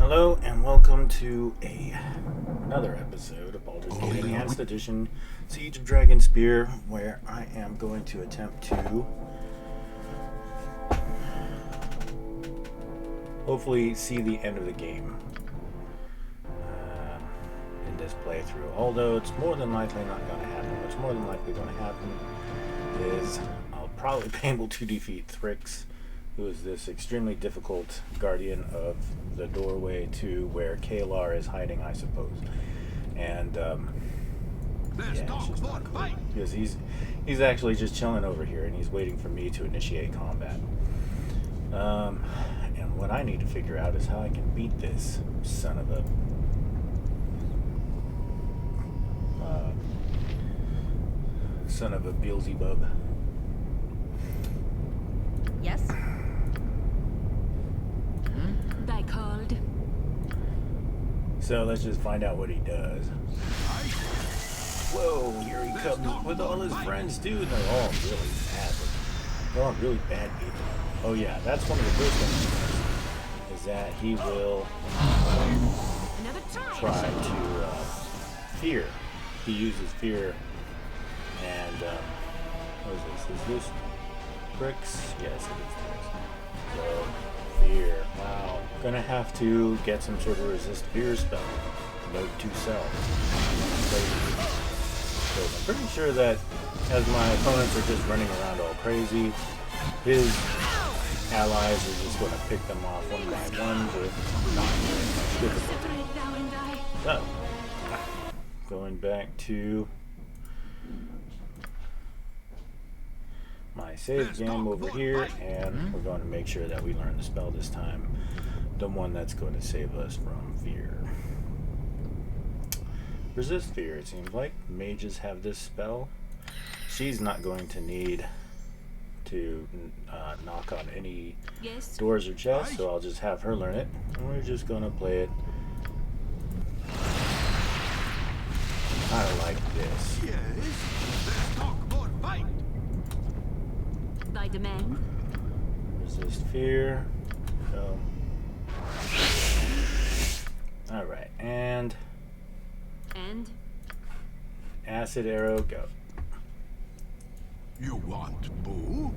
Hello and welcome to another episode of Baldur's Gate Enhanced Edition Siege of Dragonspear, where I am going to attempt to hopefully see the end of the game in this playthrough. Although it's more than likely not going to happen. What's more than likely going to happen is I'll probably be able to defeat Thrix, who is this extremely difficult guardian of the doorway to where Caelar is hiding, I suppose. And yeah, it's just not cool, because he's actually just chilling over here and he's waiting for me to initiate combat. And what I need to figure out is how I can beat this son of a Beelzebub. Yes. Thy called. So let's just find out what he does. Whoa, here he comes with all his friends too. They're all really bad. They're all really bad people. Oh yeah, that's one of the first things, is that he will try to fear. He uses fear and what is this? Is this Thrix? Yes, it is Thrix. So fear. Wow. Gonna have to get some sort of resist fear spell. Note to self. So I'm pretty sure that as my opponents are just running around all crazy, his allies are just gonna pick them off one by one with not very much difficulty. So, going back to my save game over here, and we're going to make sure that we learn the spell this time, the one that's going to save us from fear. Resist fear, it seems like. Mages have this spell. She's not going to need to knock on any doors or chests, so I'll just have her learn it, and we're just going to play it kind of like this. Thy demand. Resist fear. Go. Alright, and acid arrow, go. You want boo?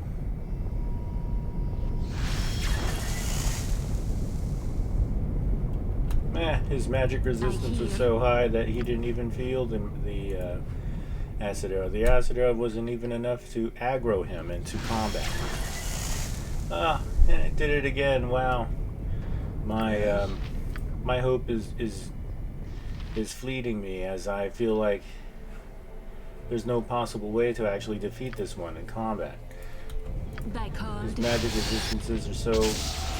His magic resistance was so high that he didn't even feel the acid arrow. The acid arrow wasn't even enough to aggro him into combat. And it did it again. Wow. My my hope is fleeting me, as I feel like there's no possible way to actually defeat this one in combat. His magic resistances are so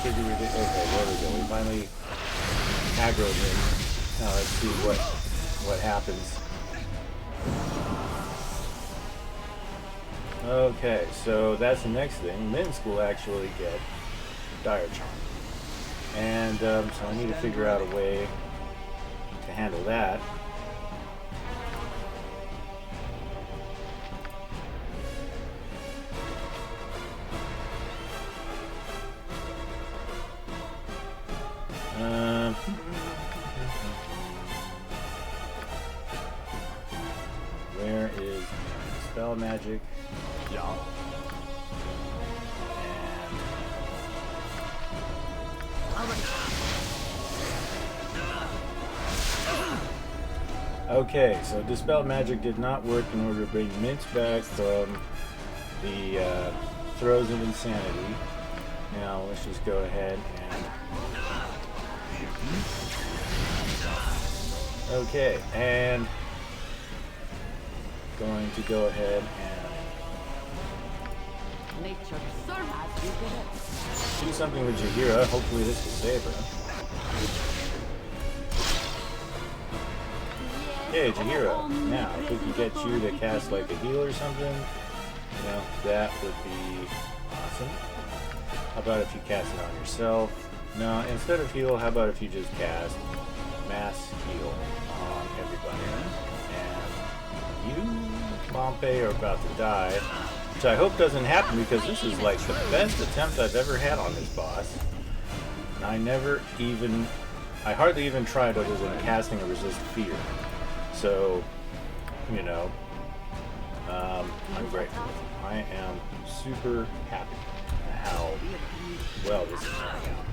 pretty ridiculous. Okay, there we go. We finally aggroed him. Now let's see what happens. Okay, so that's the next thing. Minsc will actually get Dire Charm. And so I need to figure out a way to handle that. Where is spell magic? Yeah. Okay, so Dispel Magic did not work in order to bring Minsc back from the throes of insanity. Now let's just go ahead and... Okay, and going to go ahead and do something with Jaheira. Hopefully this will save her. Hey, Jaheira. Now, if we could get you to cast like a heal or something, you know, that would be awesome. How about if you cast it on yourself? No, instead of heal, how about if you just cast mass heal on everybody? And you, Pompey, are about to die, which I hope doesn't happen, because this is like the best attempt I've ever had on this boss. And I never even I hardly even tried other than casting a resist fear. So, you know, I'm grateful. I am super happy at how well this is turning out.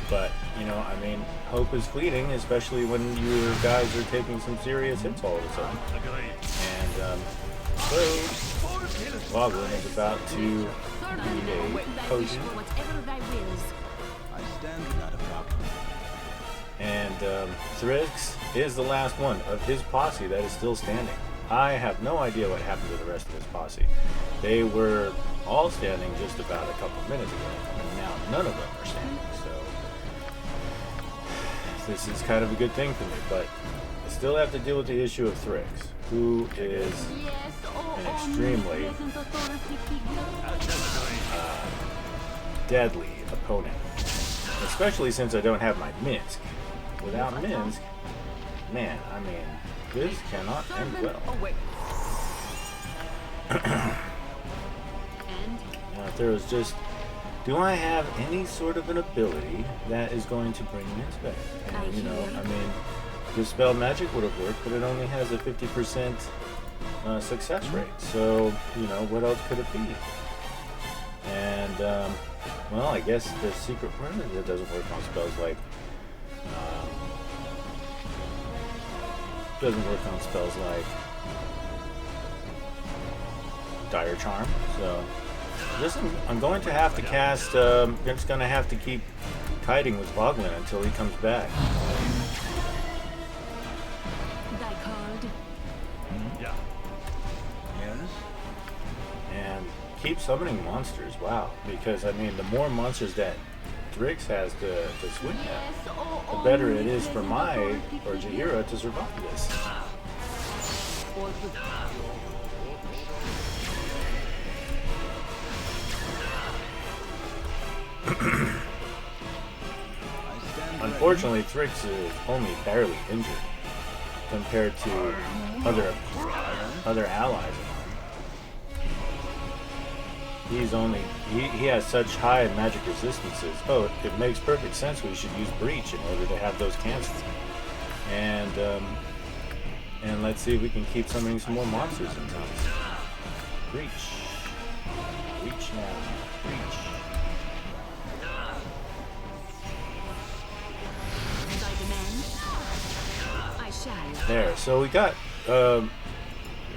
But, you know, I mean, hope is fleeting, especially when your guys are taking some serious hits all of a sudden. And, so, Corwin is about to be a potion. I stand without a problem. And Thrix is the last one of his posse that is still standing. I have no idea what happened to the rest of his posse. They were all standing just about a couple minutes ago, and now none of them are standing. So this is kind of a good thing for me, but I still have to deal with the issue of Thrix, who is an extremely deadly opponent, especially since I don't have my Minsc. Without Minsc, man, I mean, this cannot end well. Now, if there was just, do I have any sort of an ability that is going to bring Minsc back? And, you know, I mean, Dispel Magic would have worked, but it only has a 50% success rate. So, you know, what else could it be? And, well, I guess the secret word that doesn't work on spells like, doesn't work on spells like Dire Charm. So, I'm going to have to cast, I'm just going to have to keep kiting with Voglin until he comes back. Yeah. Yes? And keep summoning monsters, wow. Because, I mean, the more monsters that Thrix has to swing at, the better it is for my, or Jaheira, to survive this. Unfortunately, Thrix is only barely injured compared to other allies of mine. He's only he has such high magic resistances. Oh, it makes perfect sense we should use Breach in order to have those cancelled. And let's see if we can keep summoning some more monsters in time. Breach. Breach now. Breach. There, so we got,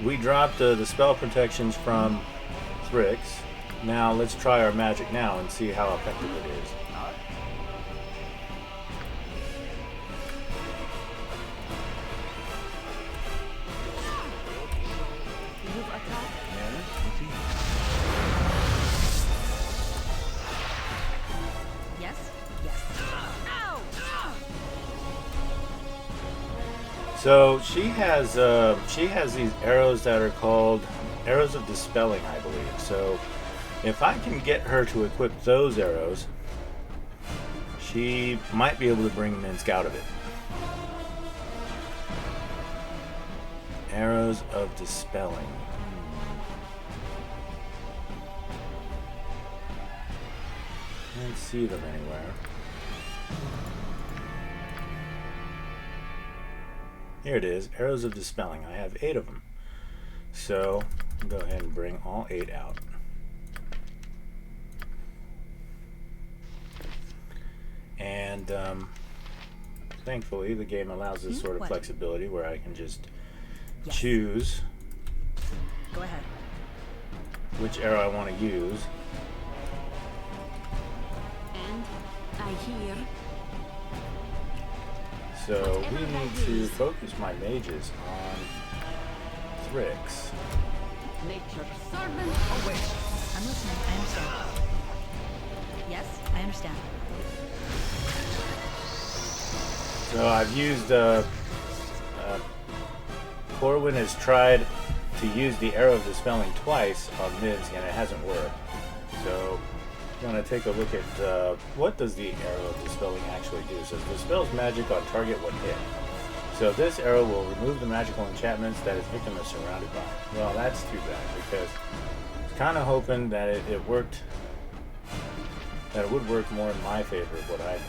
we dropped the spell protections from Thrix. Now let's try our magic now and see how effective it is. So she has these arrows that are called arrows of dispelling, I believe. So if I can get her to equip those arrows, she might be able to bring Minsc out of it. Arrows of dispelling. Can't see them anywhere. Here it is, Arrows of Dispelling. I have 8 of them. So, go ahead and bring all 8 out. And, thankfully, the game allows this sort of flexibility where I can just choose Go ahead. which arrow I want to use. And I hear. So we need to focus my mages on Thrix. Nature servant awaits. I'm listening. I understand. Yes, I understand. So I've used, Corwin has tried to use the Arrow of Dispelling twice on Minsc and it hasn't worked. So I'm going to take a look at what does the Arrow of Dispelling actually do. So it dispels magic on target when hit. So this arrow will remove the magical enchantments that its victim is surrounded by. Well, that's too bad because I was kind of hoping that it worked, that it would work more in my favor of what I need.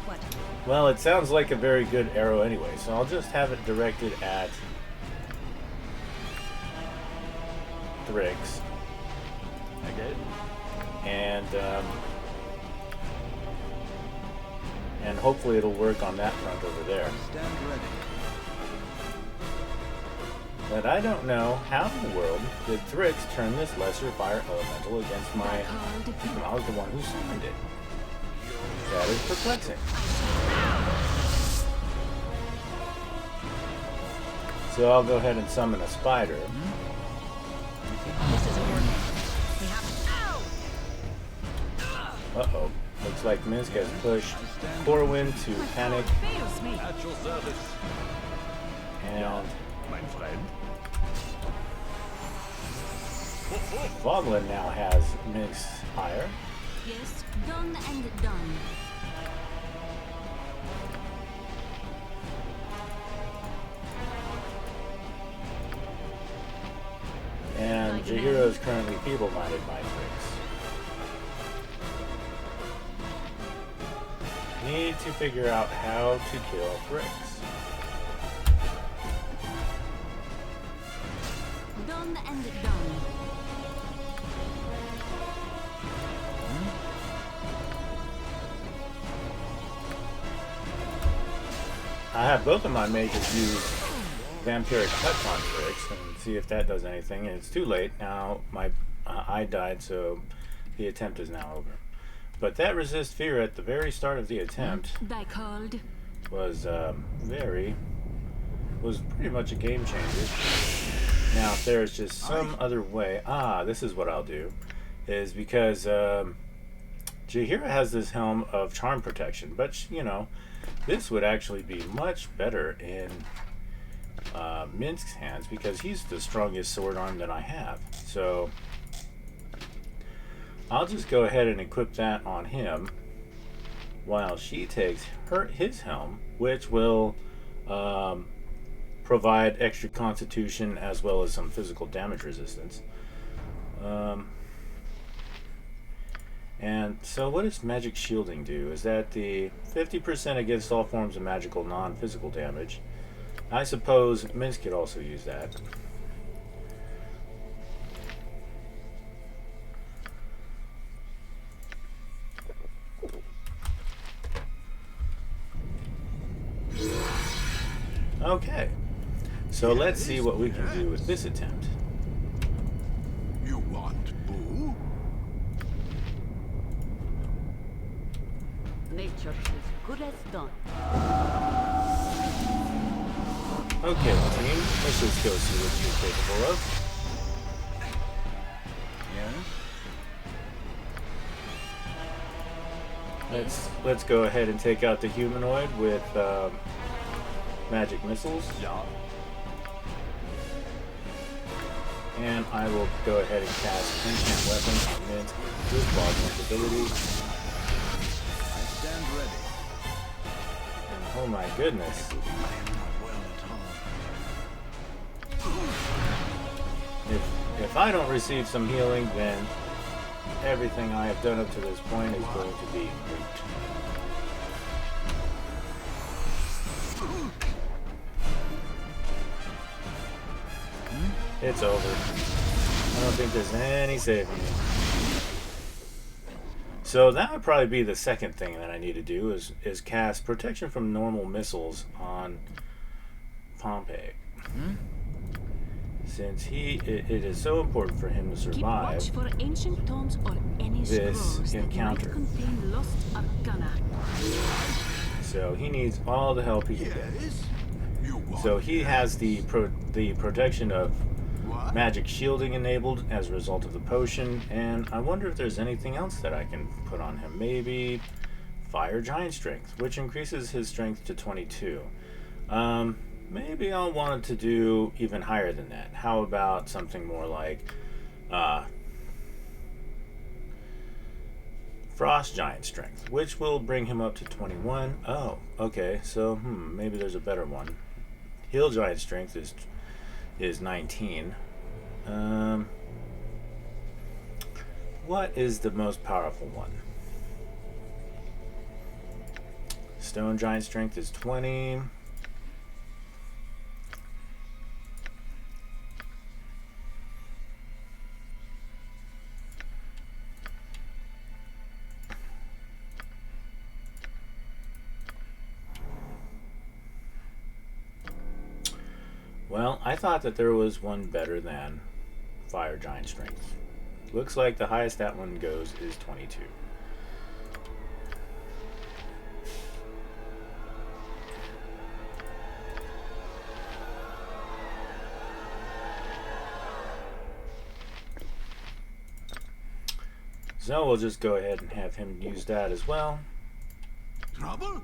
What? Well, it sounds like a very good arrow anyway, so I'll just have it directed at Thrix. Again? And hopefully it'll work on that front over there. Stand ready. But I don't know how in the world did Thrix turn this lesser fire elemental against my... I was the one who summoned it. That is perplexing. So I'll go ahead and summon a spider. This isn't working. We have to. Uh-oh. Looks like Minsc has pushed Corwin to panic. Fails me. At your service. And Mein friend. Voglin now has Minsc higher. Yes, done and done. And Jahiro is currently feeble-minded by Thrix. Need to figure out how to kill Thrix. Done and done. I have both of my mages use Vampiric Touch on Thrix and see if that does anything. And it's too late now. I died, so the attempt is now over. But that resist fear at the very start of the attempt was pretty much a game changer. Now, if there's just some other way, this is what I'll do, is because Jahira has this helm of charm protection, but you know, this would actually be much better in Minsc's hands because he's the strongest sword arm that I have. So I'll just go ahead and equip that on him while she takes his helm, which will provide extra constitution as well as some physical damage resistance. And so what does magic shielding do? Is that the 50% against all forms of magical non-physical damage? I suppose Minsc could also use that. Okay, so let's see what we can do with this attempt. You want boo? Nature is good as done. Okay, team, let's just go see what you're capable of. Yes? Let's go ahead and take out the humanoid with magic missiles. Ja. And I will go ahead and cast Enchant Weapon on Minsc with Baldur ability. I stand ready. And oh my goodness. I am not well at all. If I don't receive some healing, then everything I have done up to this point is going to be moot. It's over. I don't think there's any saving me. So that would probably be the second thing that I need to do is cast protection from normal missiles on Pompey. Since it is so important for him to Keep survive watch for ancient tomes or any this scrolls that encounter. might contain lost arcana. So he needs all the help he can get. Yes? You want So he has the protection of what? magic shielding enabled as a result of the potion, and I wonder if there's anything else that I can put on him. Maybe Fire Giant Strength, which increases his strength to 22. Maybe I'll want to do even higher than that. How about something more like Frost Giant Strength, which will bring him up to 21. Oh, okay, so maybe there's a better one. Heal Giant Strength is 19. What is the most powerful one? Stone Giant Strength is 20. Well, I thought that there was one better than Fire Giant Strength. Looks like the highest that one goes is 22. So we'll just go ahead and have him use that as well. Trouble?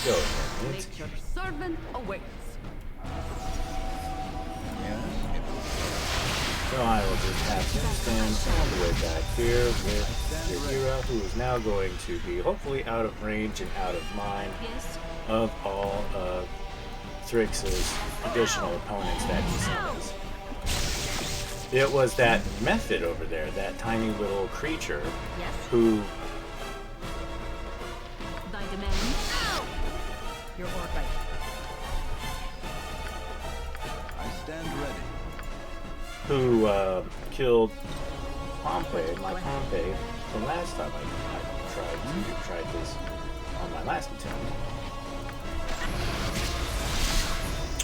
Go ahead. Nature's servant awaits. So I will just have him stand all the way back here with the hero, who is now going to be hopefully out of range and out of mind Yes. of all of Thrix's additional opponents that he summons. It was that method over there, that tiny little creature, Yes. who Thy demand. Your order. I stand ready. killed Pompey, my Pompey, from last time I tried this on my last attempt.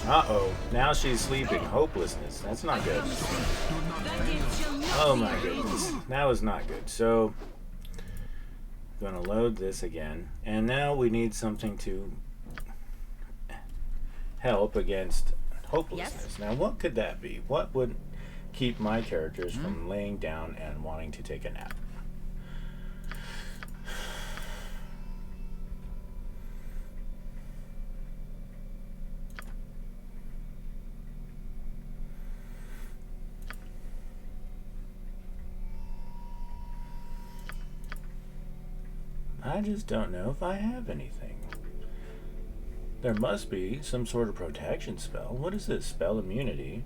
Uh-oh, now she's sleeping. Hopelessness. That's not good. Oh my goodness. That was not good. So, I'm going to load this again. And now we need something to help against hopelessness. Yes. Now, what could that be? What would keep my characters from laying down and wanting to take a nap? I just don't know if I have anything. There must be some sort of protection spell. What is this? Spell immunity.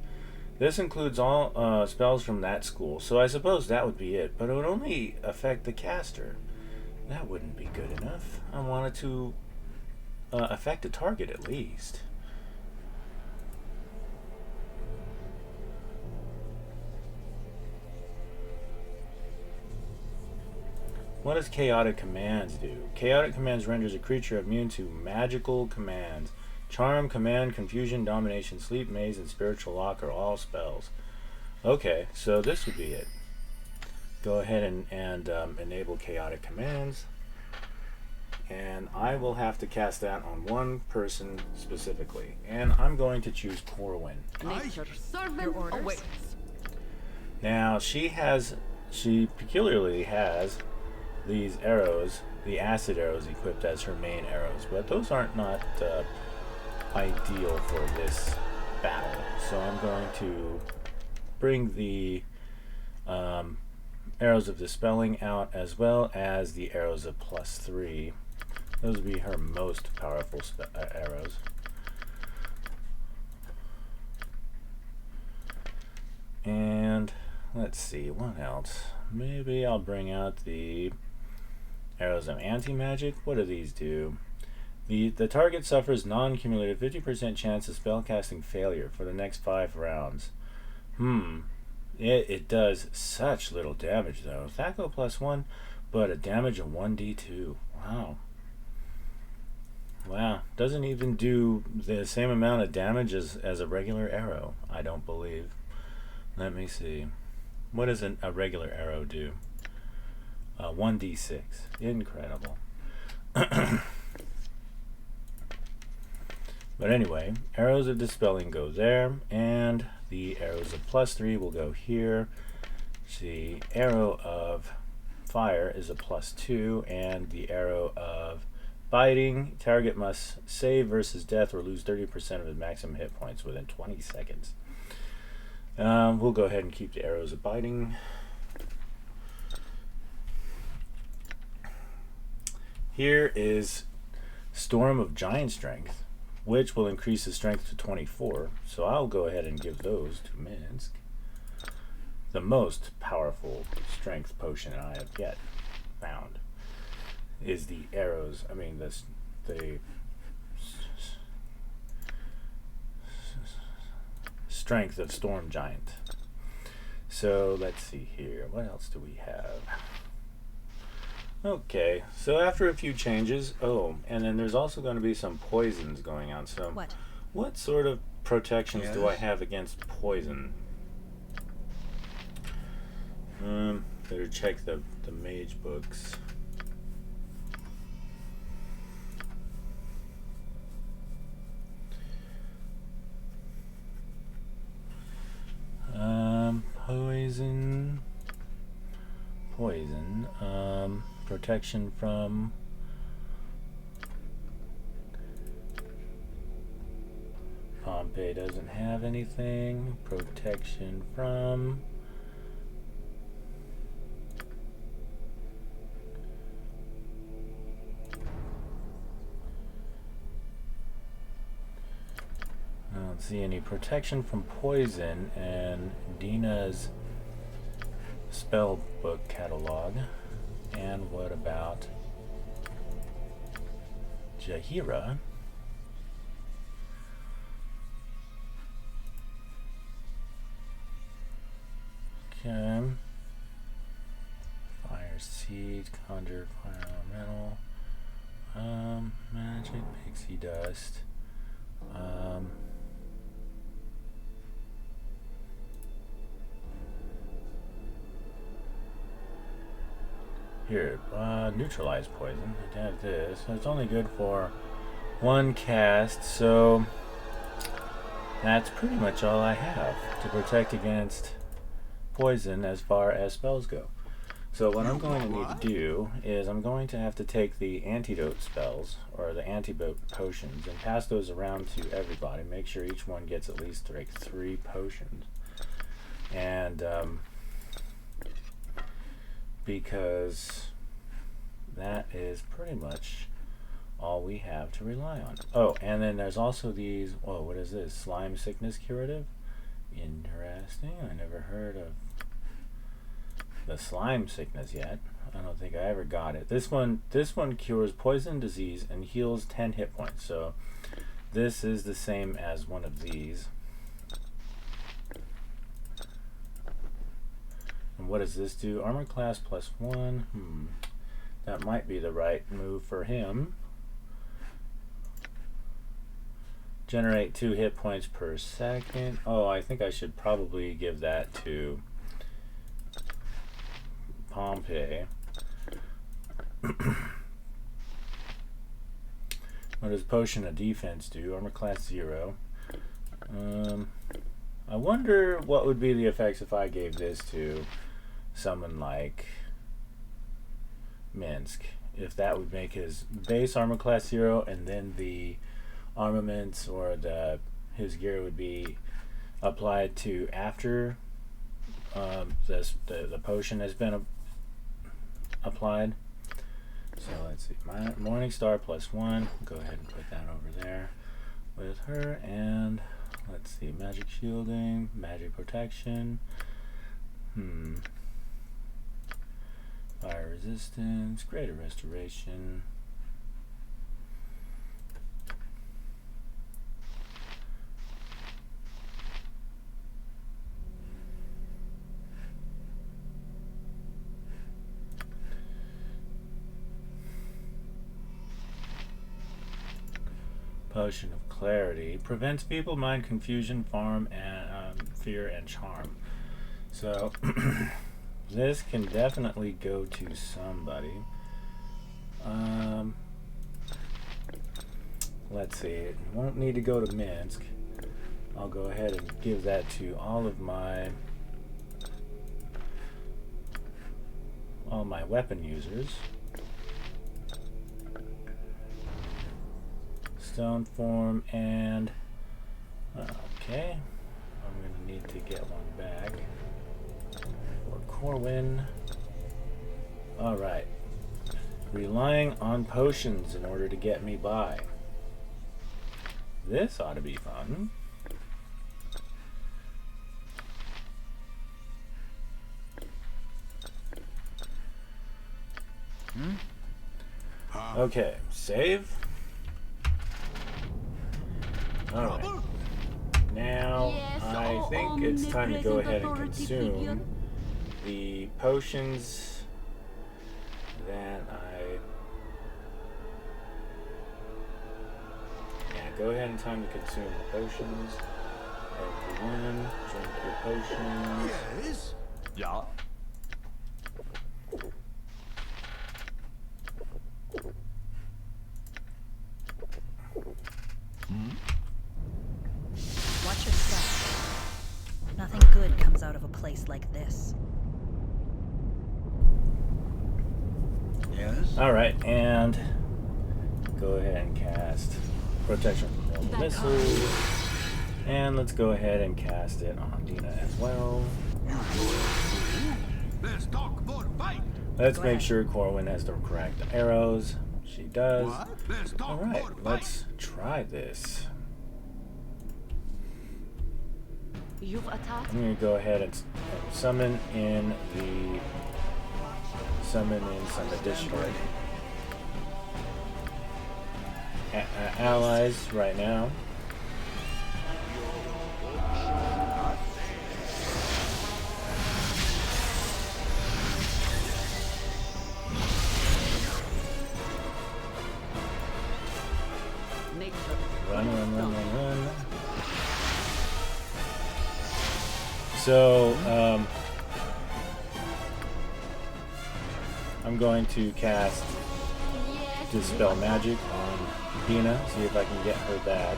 This includes all spells from that school, so I suppose that would be it, but it would only affect the caster. That wouldn't be good enough. I wanted to affect a target at least. What does Chaotic Commands do? Chaotic Commands renders a creature immune to magical commands. Charm, Command, Confusion, Domination, Sleep, Maze, and Spiritual Lock are all spells. Okay, so this would be it. Go ahead and enable Chaotic Commands. And I will have to cast that on one person specifically. And I'm going to choose Corwin. Nature's servant Your orders? awaits. Now, she peculiarly has these arrows, the acid arrows, equipped as her main arrows, but those aren't not ideal for this battle. So I'm going to bring the arrows of dispelling out, as well as the arrows of +3. Those would be her most powerful arrows. And let's see, what else? Maybe I'll bring out the arrows of anti-magic. What do these do? The target suffers non-cumulative 50% chance of spellcasting failure for the next 5 rounds. It does such little damage though. Thaco +1, but a damage of 1d2. Wow. Doesn't even do the same amount of damage as a regular arrow, I don't believe. Let me see. What does a regular arrow do? 1d6. Incredible. But anyway, arrows of dispelling go there, and the arrows of +3 will go here. The arrow of fire is a +2, and the arrow of biting, target must save versus death or lose 30% of his maximum hit points within 20 seconds. We'll go ahead and keep the arrows of biting. Here is Storm of Giant Strength, which will increase his strength to 24. So I'll go ahead and give those to Minsc. the most powerful strength potion I have yet found is the arrows. I mean, the strength of Storm Giant. So let's see here. What else do we have? Okay, so after a few changes, and then there's also going to be some poisons going on. So what sort of protections do I have against poison? Better check the mage books. Poison. Protection from Pompeii doesn't have anything. Protection from I don't see any protection from poison in Dina's spell book catalog. And what about Jaheira? Okay. Fire seed, conjure fire elemental. Magic pixie dust. Here, neutralize poison. I have this. It's only good for one cast, so that's pretty much all I have to protect against poison as far as spells go. So what I'm going to need to do is I'm going to have to take the antidote spells, or the antidote potions, and pass those around to everybody. Make sure each one gets at least like 3 potions. And because that is pretty much all we have to rely on. Oh, and then there's also these, what is this? Slime sickness curative? Interesting. I never heard of the slime sickness yet. I don't think I ever got it. This one cures poison, disease, and heals 10 hit points. So this is the same as one of these. And what does this do? Armor class +1. That might be the right move for him. Generate 2 hit points per second. Oh, I think I should probably give that to Pompeii. What does Potion of Defense do? Armor class 0. I wonder what would be the effects if I gave this to someone like Minsc. If that would make his base armor class 0, and then the armaments or his gear would be applied to after the potion has been applied. So let's see, my Morningstar +1. Go ahead and put that over there with her. And let's see, magic shielding, magic protection. Fire resistance, greater restoration. Potion of Clarity prevents people mind confusion, farm, and fear and charm. So this can definitely go to somebody. Let's see. It won't need to go to Minsc. I'll go ahead and give that to all my weapon users. Stone form, and okay, I'm gonna need to get one back for Corwin. Alright, relying on potions in order to get me by. This ought to be fun. Okay, save. Alright. Trouble? Now, Yes, I oh, think it's time to go ahead and omnipresent authority consume figure. the potions that Yeah, go ahead and time to consume the potions. Everyone, drink your potions. Yes? Yeah. Watch your step. Nothing good comes out of a place like this. Yes? Alright, and go ahead and cast Protection from Mortal Missiles. And let's go ahead and cast it on Dina as well. Let's talk more fight. Let's Go make ahead. sure Corwin has the correct arrows. She does. What? Let's talk Alright, more fight. let's try this. You've attacked. I'm going to go ahead and summon in some additional allies right now. Run. So, I'm going to cast Dispel Magic on Dina, see if I can get her back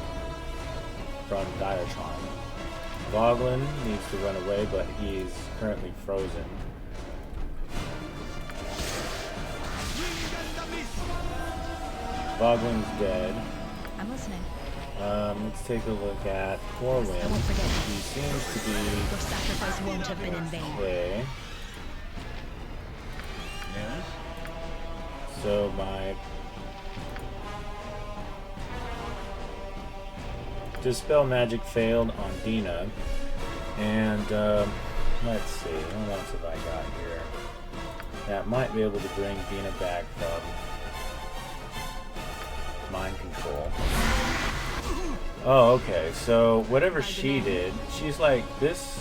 from Dire Charm. Voglin needs to run away, but he's currently frozen. Voglin's dead. I'm listening. Let's take a look at Corwin. I won't forget. He seems to Your sacrifice won't have been in be vain. okay. Yes? So my Dispel Magic failed on Dina. And let's see, what else have I got here? That might be able to bring Dina back from mind control. Oh, okay. So whatever she did, she's like this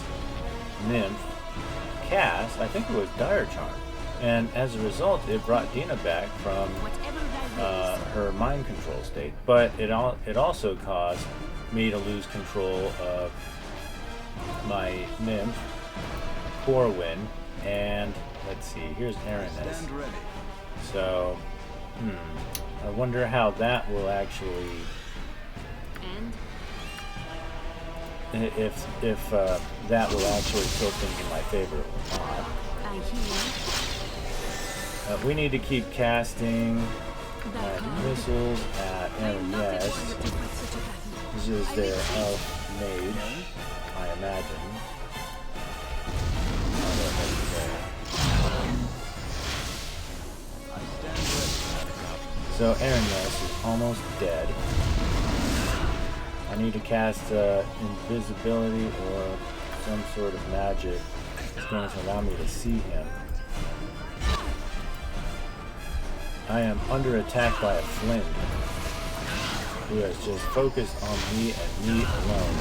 nymph cast, I think it was Dire Charm. And as a result, it brought Dina back from her mind control state. But it also caused me to lose control of my nymph, Corwin, and let's see, here's Avernus. Stand ready. So, I wonder how that will actually, if that will actually tilt things in my favor or not. I hear. We need to keep casting missiles at Avernus. This is their elf mage, I imagine. I stand ready. So Avernus is almost dead. I need to cast invisibility or some sort of magic that's going to allow me to see him. I am under attack by a flint who is just focused on me and me alone.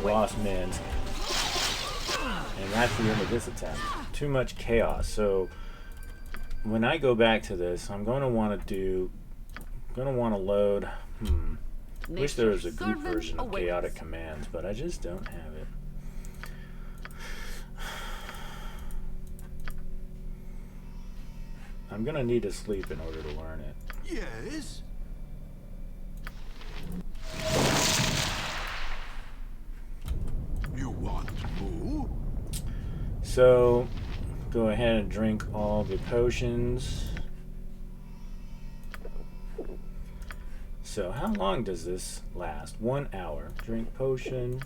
Lost Minsc. And that's the end of this attempt. Too much chaos. So when I go back to this, I'm going to want to load. Wish there was a good version of chaotic commands, but I just don't have it. I'm gonna need to sleep in order to learn it. Yes? You want more? So go ahead and drink all the potions. So how long does this last? 1 hour. Drink potion.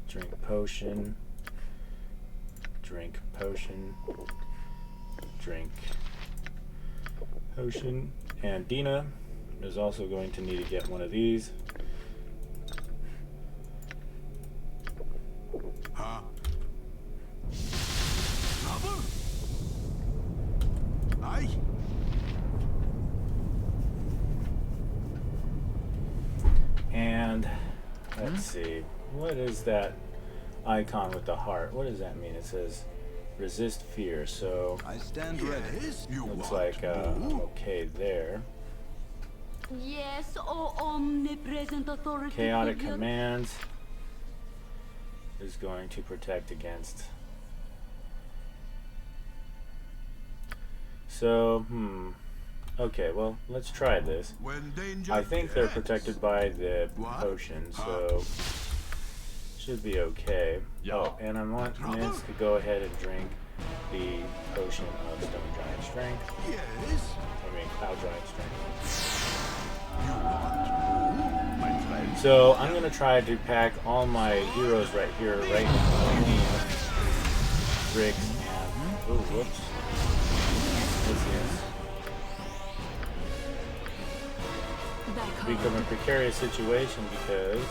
Drink potion. Drink potion. Drink potion. And Dina is also going to need to get one of these. see. What is that icon with the heart? What does that mean? It says resist fear. So I stand ready. Yes, you looks want like I'm more? okay there. Yes, oh omnipresent authority Chaotic figure. commands is going to protect against. So, okay, well, let's try this. When danger I think they're hits. protected by the What? potion, so should be okay. Oh, and I want Minsc to go ahead and drink the potion of Stone Giant Strength. Yes. I mean, Cloud Giant Strength. You want more, my friend? So I'm gonna try to pack all my heroes right here, right between Thrix and whoops. This is become a precarious situation because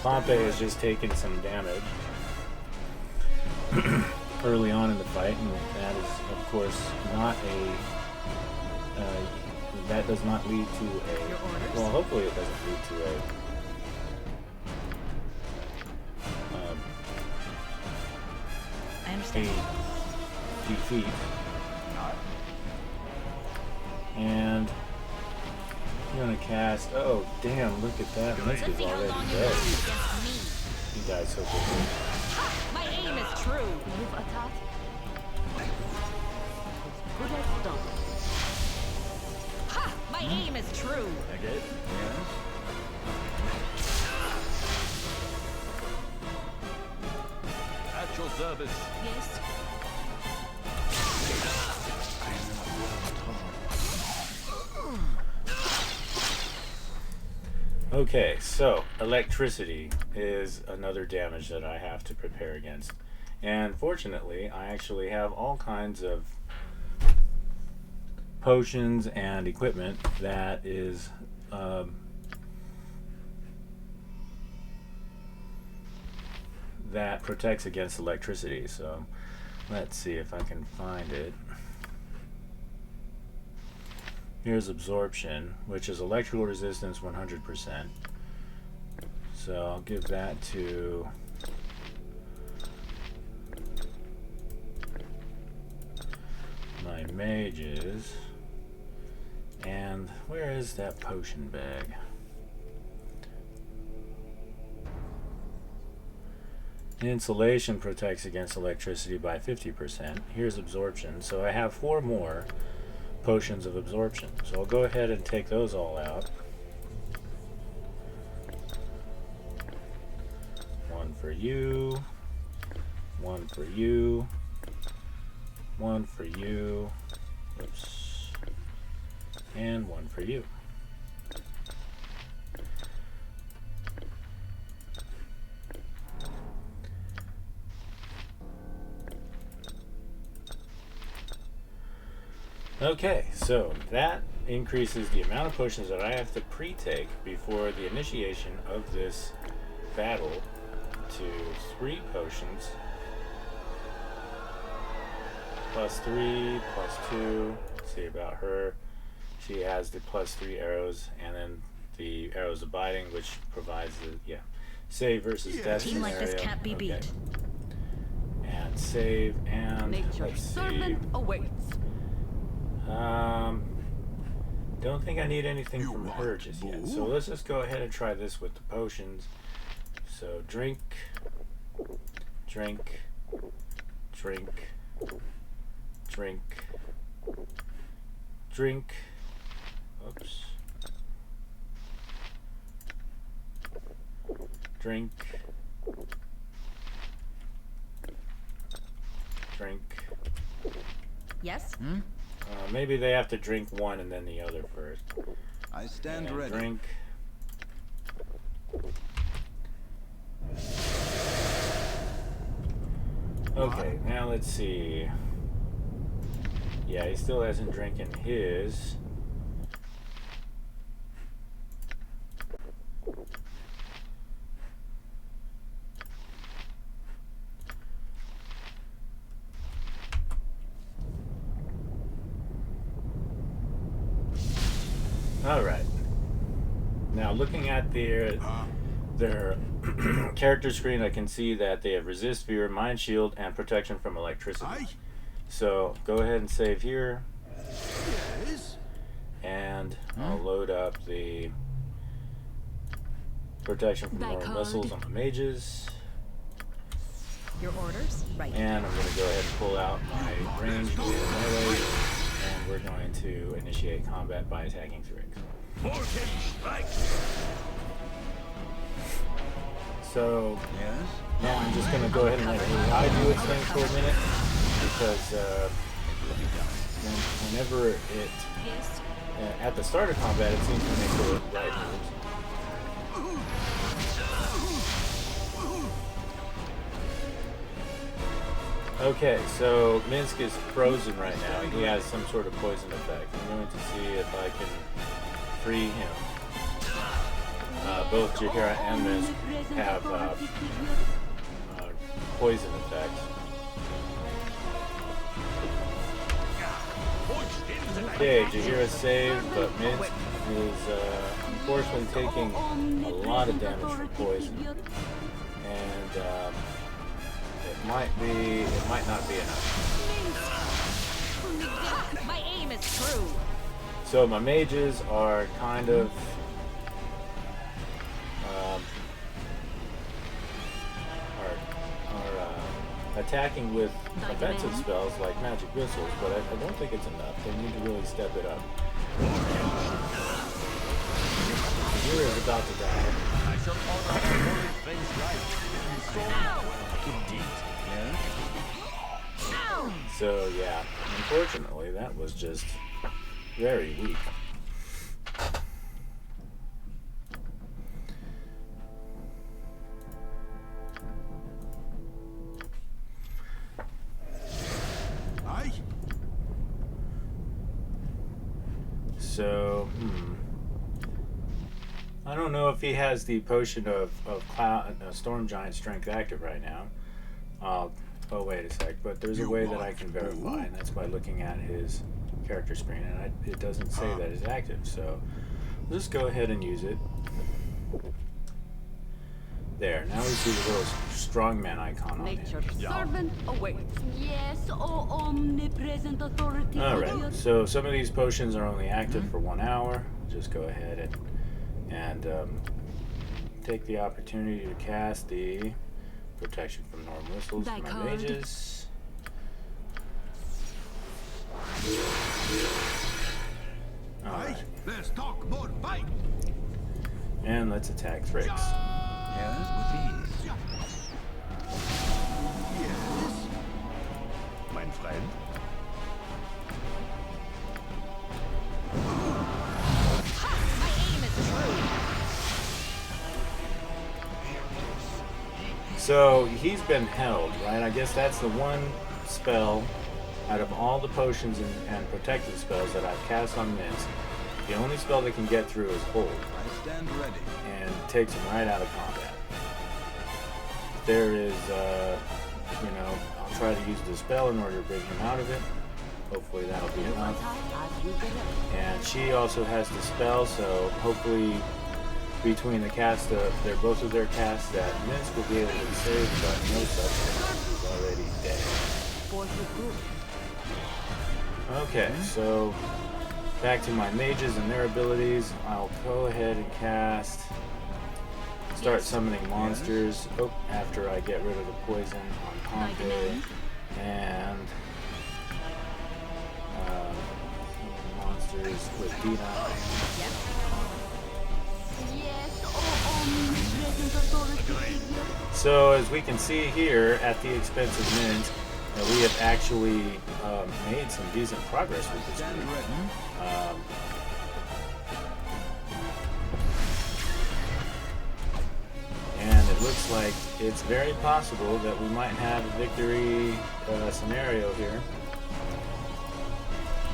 Pompey has just taken some damage early on in the fight, and that is, of course, not a. That does not lead to a. Well, hopefully, it doesn't lead to a. I understand. A defeat. And I'm gonna cast. Oh, damn! Look at that. Minsc is already dead. He died so quickly. My aim is true. Move attack. Good as done. Ha! My aim is true. I get it. Yes. At your service. Yes. Okay, so electricity is another damage that I have to prepare against. And fortunately, I actually have all kinds of potions and equipment that is that protects against electricity. So let's see if I can find it. Here's absorption, which is electrical resistance 100%. So I'll give that to my mages. And where is that potion bag? Insulation protects against electricity by 50%. Here's absorption. So I have 4 more potions of absorption. So I'll go ahead and take those all out. One for you. One for you. One for you. Oops. And one for you. Okay, so that increases the amount of potions that I have to pre-take before the initiation of this battle to 3 potions. +3, +2. Let's see about her. She has the +3 arrows, and then the arrows of biting, which provides the save versus death Team like this scenario. can't be beat. And save and Nature's let's see. servant awaits. Don't think I need anything You from want her just yet. more? So let's just go ahead and try this with the potions. So drink, drink, drink, drink, drink. Oops. Drink. Drink. Yes? Maybe they have to drink one and then the other first. I stand And ready. drink. Okay, now let's see. Yeah, he still hasn't drinking his. Alright. Now looking at their character screen, I can see that they have resist, fear, mind shield, and protection from electricity. Aye. So go ahead and save here, Yes. and I'll load up the protection from normal missiles on the mages. Your orders? Right. And I'm going to go ahead and pull out my ranged melee, and we're going to initiate combat by attacking Thrix. So Yes? now I'm just going to go ahead and let AI do its thing for a minute, because whenever it, Yes. at the start of combat, it seems to make the right moves. Okay, so Minsc is frozen right now. He has some sort of poison effect. I'm going to see if I can free him. Both Jaheira and Minsc have poison effects. Okay, Jaheira's saved, but Minsc is unfortunately taking a lot of damage from poison. And it might not be enough. My aim is true. So my mages are kind of attacking with offensive spells like magic missiles, but I don't think it's enough. They need to really step it up. Here is about to die. I shall honor my holy friend's right. Indeed. Ow! So yeah, unfortunately that was just very weak. Aye. So, I don't know if he has the potion of Storm Giant Strength active right now. Oh, wait a sec. But there's a way that I can verify, and that's by looking at his character screen, and it doesn't say that it's active. So, we'll just go ahead and use it. There. Now we see the little strongman icon on him. Nature's servant awaits. Yes, oh omnipresent authority. Alright, so some of these potions are only active for 1 hour. Just go ahead and take the opportunity to cast the protection from normal missiles for my mages. Alright, Let's talk about fight. and let's attack Thrix. Yes, with ease. Yes. Mein Freund. My aim is true. So he's been held, right? I guess that's the one spell out of all the potions and protective spells that I've cast on Minsc. The only spell that can get through is hold, I stand ready. and takes him right out of combat. There is, I'll try to use the spell in order to bring him out of it. Hopefully that'll be enough. And she also has the spell, so hopefully between the cast of both of their casts that Minsc will be able to be saved, but no such thing. He's already dead. Okay, so back to my mages and their abilities. I'll go ahead and start summoning monsters after I get rid of the poison on Pompey, and monsters with Dina. Yes, oh omnipresent authority. So as we can see here, at the expense of Minsc, we have actually made some decent progress with this Stand group. ready. And it looks like it's very possible that we might have a victory scenario here,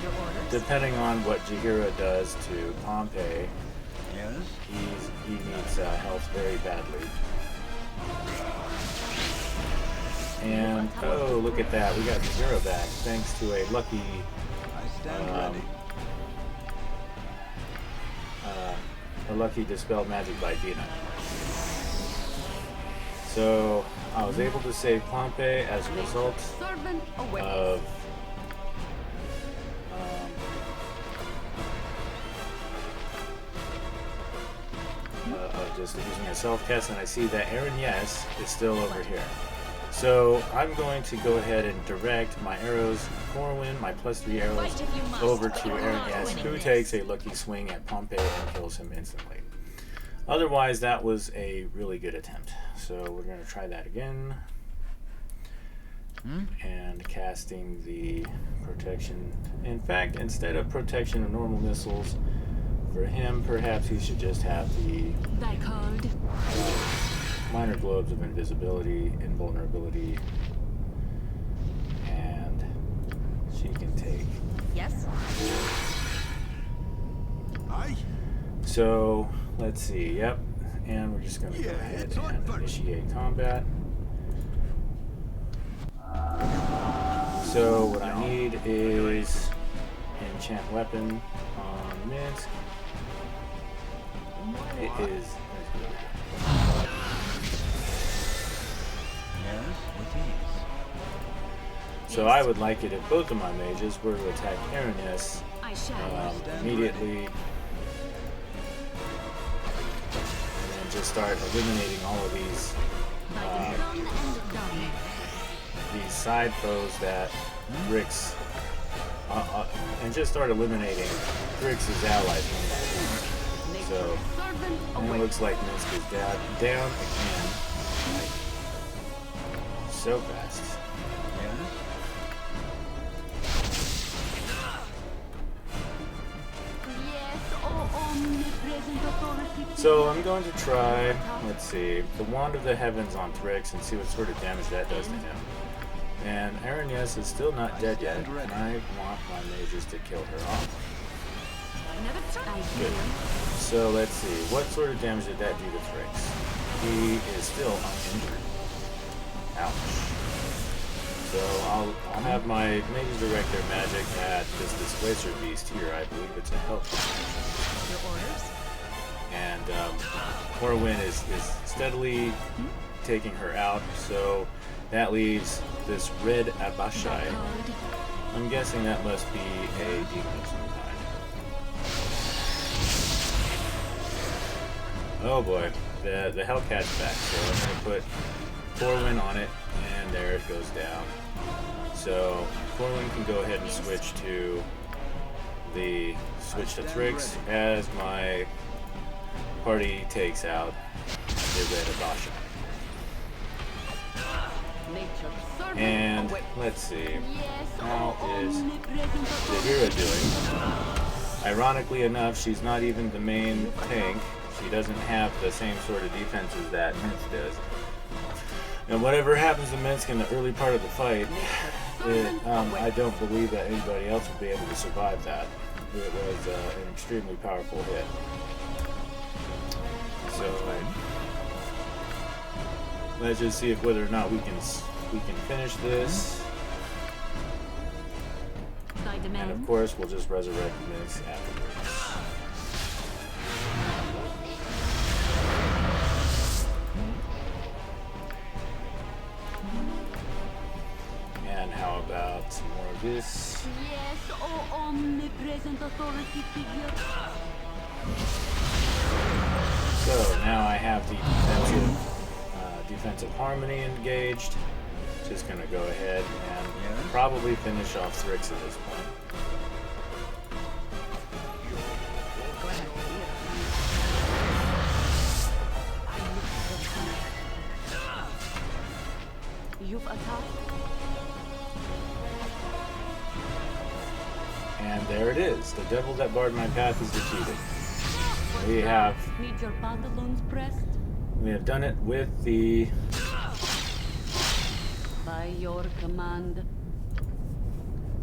Your orders? depending on what Jaheira does to Pompey. Yes. He needs health very badly. And oh, look at that! We got Jaheira back thanks to a lucky I stand ready. a lucky dispel magic by Dina. So I was able to save Pompey as a result Servant awaits. of just using a self-cast, and I see that Aaron Yes is still over here. So I'm going to go ahead and direct my arrows, Corwin, my +3 arrows, Fight if you must. over to You're Aaron not Yes, winning who this. takes a lucky swing at Pompey and kills him instantly. Otherwise, that was a really good attempt. So we're going to try that again. And casting the protection. In fact, instead of protection of normal missiles, for him, perhaps he should just have the Thy code. minor globes of invisibility, invulnerability, and she can take. Yes. Aye. So let's see. Yep, and we're just going to go Yeah, ahead it's on and first. initiate combat. So what I need is enchant weapon on Minsc. It is. Yes, with ease. So I would like it if both of my mages were to attack Avernus I shall. immediately, and then just start eliminating all of these Done and done. side foes that Thrix, and just start eliminating Thrix's allies from that. So, Servant and it awaits. looks like Minsc is down again, like, so fast. Yes. Yes, oh omnipresent authority. So I'm going to try, let's see, the Wand of the Heavens on Thrix and see what sort of damage that does to him. And Aranyes is still not dead yet, and I want my mages to kill her off. Never try. Good. So let's see, what sort of damage did that do to Thrix? He is still uninjured. Ouch. So I'll have my mages direct their magic at this displacer beast here. I believe it's a health damage. Your orders. And Corwin is Hmm? steadily taking her out, so that leaves this red Abashai. Code. I'm guessing that must be a demon of some kind. Oh boy, the Hellcat's back, so I'm going to put Corwin on it, and there it goes down. So Corwin can go ahead and switch to Thrix as my party takes out the red Abashai. Nature servant And awaits. let's see, Yes, how oh is omnipresent Zahira authority. doing? Ironically enough, she's not even the main tank. She doesn't have the same sort of defenses that Minsc does. And whatever happens to Minsc in the early part of the fight, I don't believe that anybody else would be able to survive that. It was an extremely powerful hit. So let's just see if whether or not we can finish this. Thy And demand. of course, we'll just resurrect Minsc afterwards. And how about some more of this? Yes, oh omnipresent authority figure. So now I have the defensive harmony engaged. Just gonna go ahead and probably finish off Thrix at this point. Go ahead. You've attacked. And there it is. The devil that barred my path is defeated. We have Need your pantaloons pressed done it with the by your command.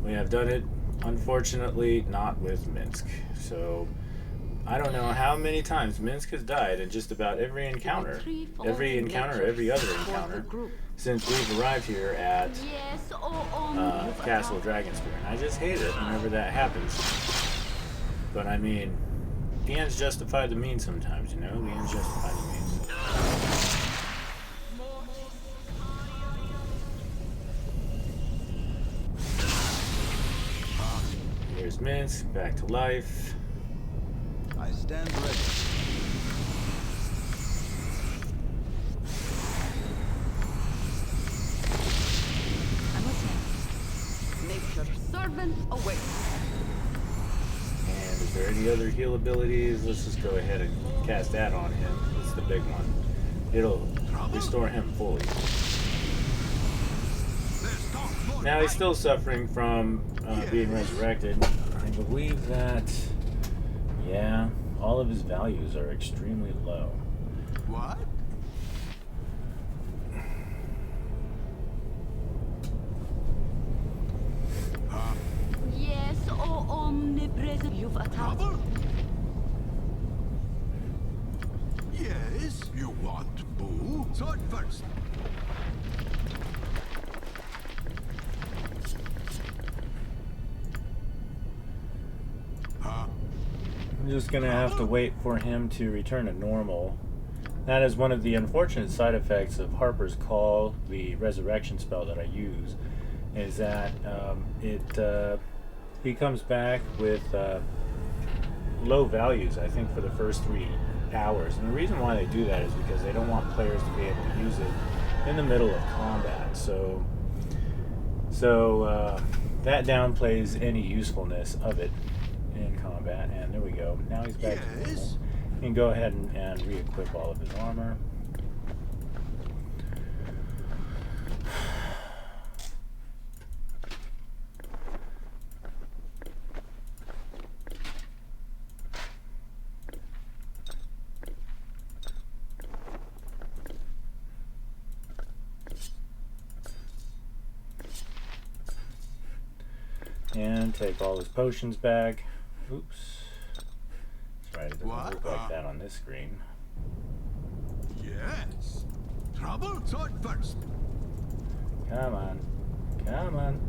We have done it, unfortunately, not with Minsc. So, I don't know how many times Minsc has died in just about every encounter. Every other encounter, since we've arrived here at Yes, oh Castle Dragonspear. And I just hate it whenever that happens. But I mean, the ends justify the means sometimes, you know? The ends justify the means. Here's Minsc, back to life. I stand ready. I'm listening. Nature's servant awaits. And is there any other heal abilities? Let's just go ahead and cast that on him. It's the big one. It'll restore him fully. Now he's still suffering from being resurrected. I believe that, yeah, all of his values are extremely low. What? Yes, oh omnipresent. You've attacked. Trouble? Yes, you want boo? Sword first. I'm just gonna have to wait for him to return to normal. That is one of the unfortunate side effects of Harper's Call, the resurrection spell that I use, is that he comes back with low values, I think, for the first 3 hours. And the reason why they do that is because they don't want players to be able to use it in the middle of combat. So that downplays any usefulness of it in combat. And there we go. Now he's back to normal. Yes. He can go ahead and re-equip all of his armor. And take all his potions back. Oops. That's right, it doesn't What? look like that on this screen. Yes. Trouble? Sword first. Come on. Come on.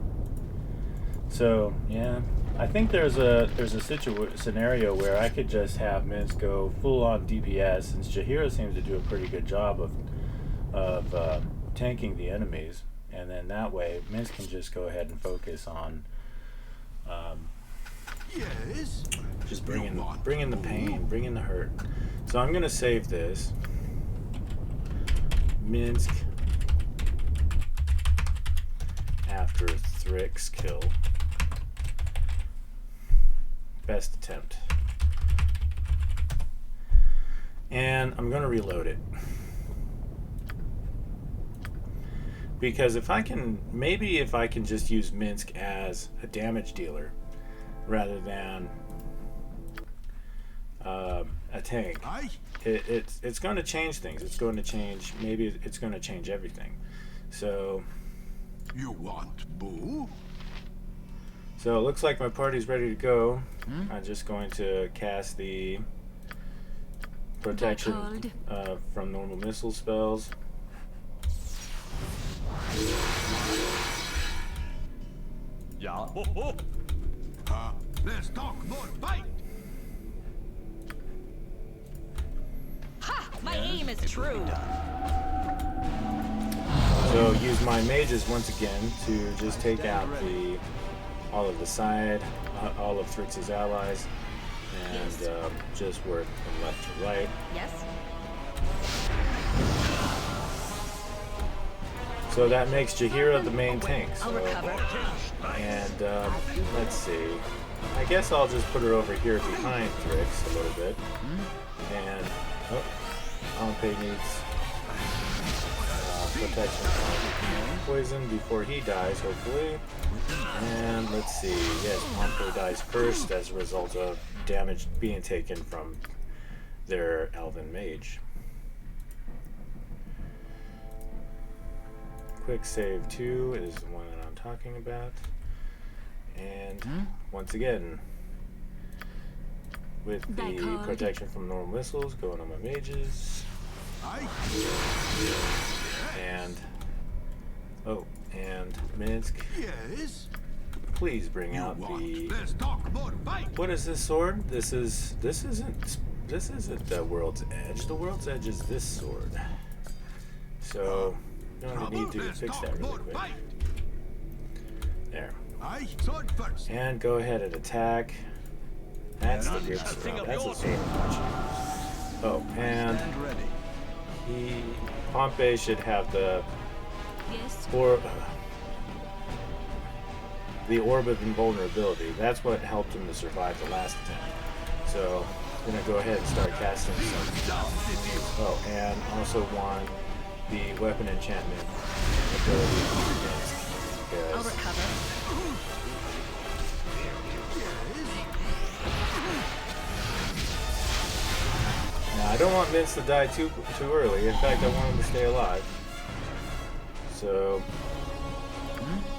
So, yeah. I think there's a scenario where I could just have Minsc go full on DPS, since Jaheira seems to do a pretty good job of tanking the enemies, and then that way Minsc can just go ahead and focus on Yes. just bring in the pain, bring in the hurt. So I'm gonna save this. Minsc after Thrix kill. Best attempt. And I'm gonna reload it. Because if I can just use Minsc as a damage dealer rather than a tank, Aye. it's going to change things. It's going to change, maybe it's going to change everything. So You want boo? it looks like my party's ready to go. I'm just going to cast the protection from normal missile spells. Yeah. Let's talk more fight. Ha! My aim is true. So use my mages once again to just take out all of the side, all of Thrix's allies, and just work from left to right. Yes. So that makes Jaheira the main tank. I'll So, recover. and let's see. I guess I'll just put her over here behind Thrix a little bit. And Pompey needs protection from poison before he dies, hopefully. And let's see. Yes, Pompey dies first as a result of damage being taken from their elven mage. Quick save 2 is the one that I'm talking about. And once again, with the protection from normal missiles going on my mages. Aye. And and Minsc, Yes. please bring out What? the... Let's talk more fight. What is this sword? This isn't the World's Edge. The World's Edge is this sword. So I'm going to need to Let's fix talk that really more quick. fight. There. Aye, sword first. And go ahead and attack. That's the good Nothing sword. of That's a yours. sword I should use. Oh, and Stand ready. Pompey should have the Yes. the orb of invulnerability. That's what helped him to survive the last attempt. So I'm gonna go ahead and start casting some. Oh, and also want the weapon enchantment ability against I'll because recover. now I don't want Minsc to die too early. In fact, I want him to stay alive. So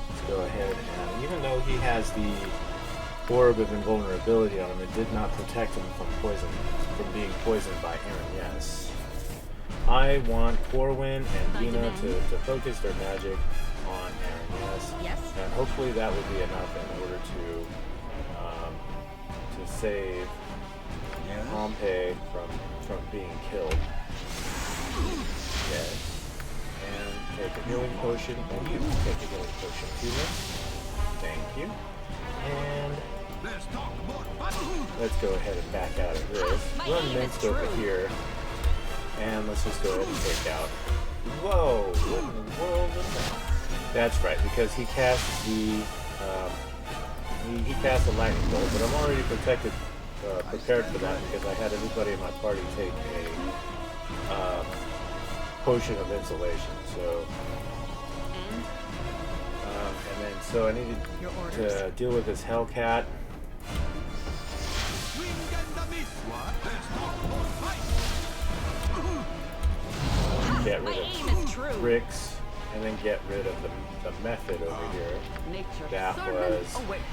let's go ahead and even though he has the orb of invulnerability on him, it did not protect him from being poisoned by Aaron. Yes. I want Corwin and Dina to focus their magic on Aaron. Yes. Yes. And hopefully that would be enough in order to save Yes. Pompey from being killed. Okay. And take a healing potion. And you take a healing potion too. Thank you. And Let's talk more fight. let's go ahead and back out of this. My Run aim is Minsc over true. here. And let's just go ahead and take out. Whoa! What in the world was that? That's right, because he cast the he cast a lightning bolt, but I'm already prepared for that because I had everybody in my party take a potion of insulation. So and then so I needed Your orders. to deal with this Hellcat. Swing and the miss. What? Let's talk more fight. Get My rid aim of is true. Thrix, and then get rid of the method over here. Nature's That servant was awaits.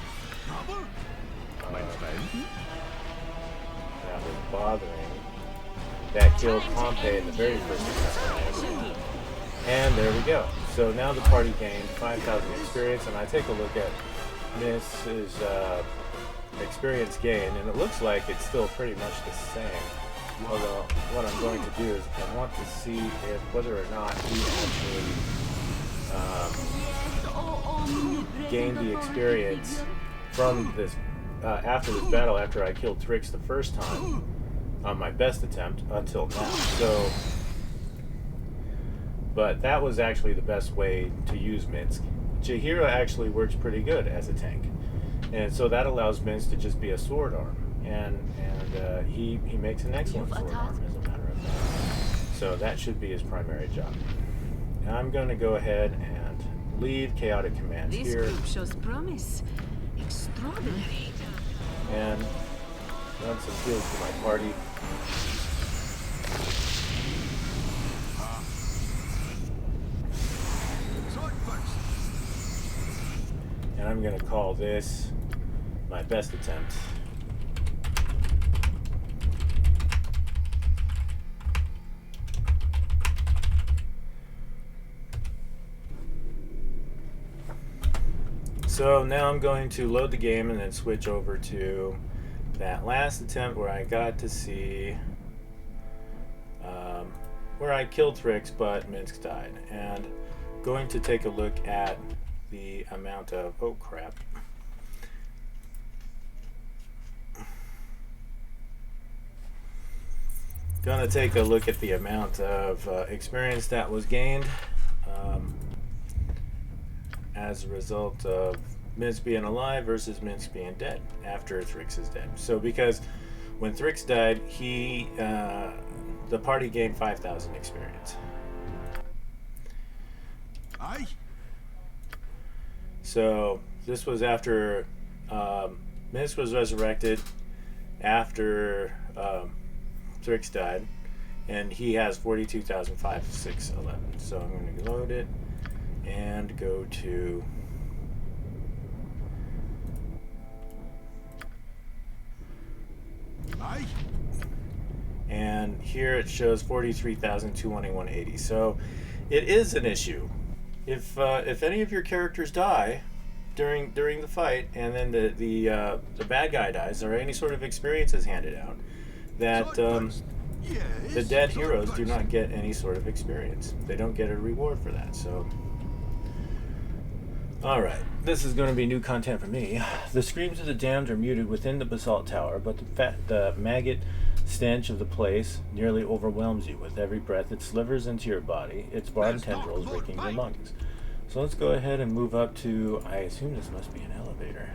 Trouble? My friend? that was bothering. That killed Pompey in the very first attempt. And there we go. So now the party gained 5,000 experience, and I take a look at Minsc's experience gain, and it looks like it's still pretty much the same. Although what I'm going to do is I want to see if whether or not he actually gained the experience from this after this battle. After I killed Thrix the first time on my best attempt until now. So, but that was actually the best way to use Minsc. Jaheira actually works pretty good as a tank, and so that allows Minsc to just be a sword arm, and he makes an excellent sword arm as a matter of fact. So that should be his primary job. Now I'm going to go ahead and leave chaotic commands This here group shows promise. Extraordinary. and run some heals to my party. Sword first. And I'm going to call this my best attempt. So now I'm going to load the game and then switch over to that last attempt where I got to see where I killed Thrix but Minsc died, and going to take a look at the amount of oh crap gonna take a look at the amount of experience that was gained as a result of Minsc being alive versus Minsc being dead after Thrix is dead. So because when Thrix died, the party gained 5,000 experience. Aye. So this was after Minsc was resurrected after Thrix died, and he has 42,511. So I'm going to load it and go to Aye. and here it shows 43,221.80. So it is an issue. If any of your characters die, during the fight, and then the bad guy dies, or any sort of experience is handed out, that the dead heroes do not get any sort of experience. They don't get a reward for that. So, all right, this is going to be new content for me. The screams of the damned are muted within the basalt tower, but the maggot stench of the place nearly overwhelms you. With every breath, it slivers into your body, its barbed tendrils raking your lungs. So let's go ahead and move up to, I assume this must be an elevator.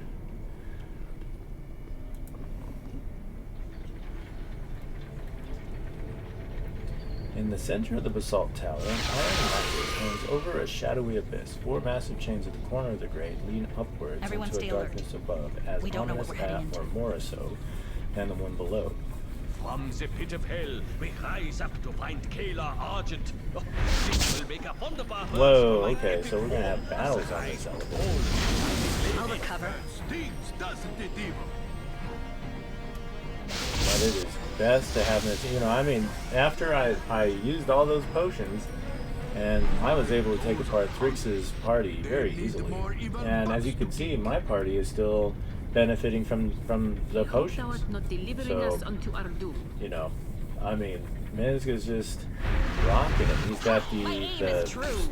In the center of the basalt tower, an iron lattice hangs over a shadowy abyss. 4 massive chains at the corner of the grate lean upwards Everyone into a stay darkness above, as We don't know ominous what we're heading or more so than the one below. From the pit of hell, we rise up to find Caelar Argent. Oh, this will make a wonderful Whoa, okay, so we're gonna have battles on this elevator. I'll recover. Stings, doesn't it, evil? But it is best to have this, you know, I mean, after I used all those potions, and I was able to take apart Thrix's party very easily. And as you can see, my party is still benefiting from the potions. Not delivering So, us unto our doom. you know, I mean, Minsc is just rocking it. He's got My aim is true.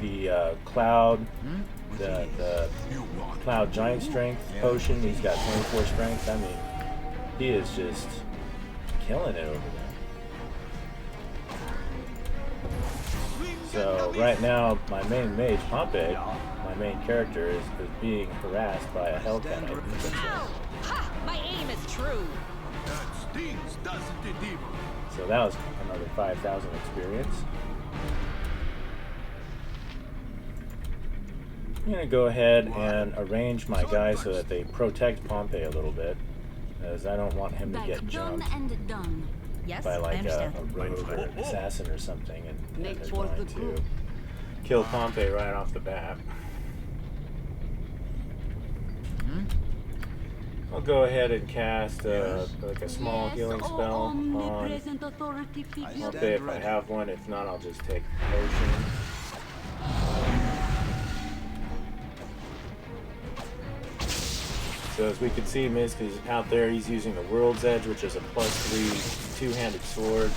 the cloud, the cloud giant strength potion. He's got 24 strength. I mean, he is just killing it over there. So right now, my main mage, Pompey, my main character, is being harassed by a Hellcat. I think that's right. Ha! My aim is true. That stings, doesn't it, evil? So that was another 5,000 experience. I'm going to go ahead and arrange my guys so that they protect Pompey a little bit, as I don't want him to get Done jumped and done. Yes, by I like a understand. rogue or an assassin or something, and they're Make for going the to group. kill Pompey right off the bat. I'll go ahead and cast like a small healing spell on omnipresent authority figure. Pompey if I have one. If not, I'll just take a potion. So as we can see, Minsc is out there. He's using the World's Edge, which is a +3 two-handed sword,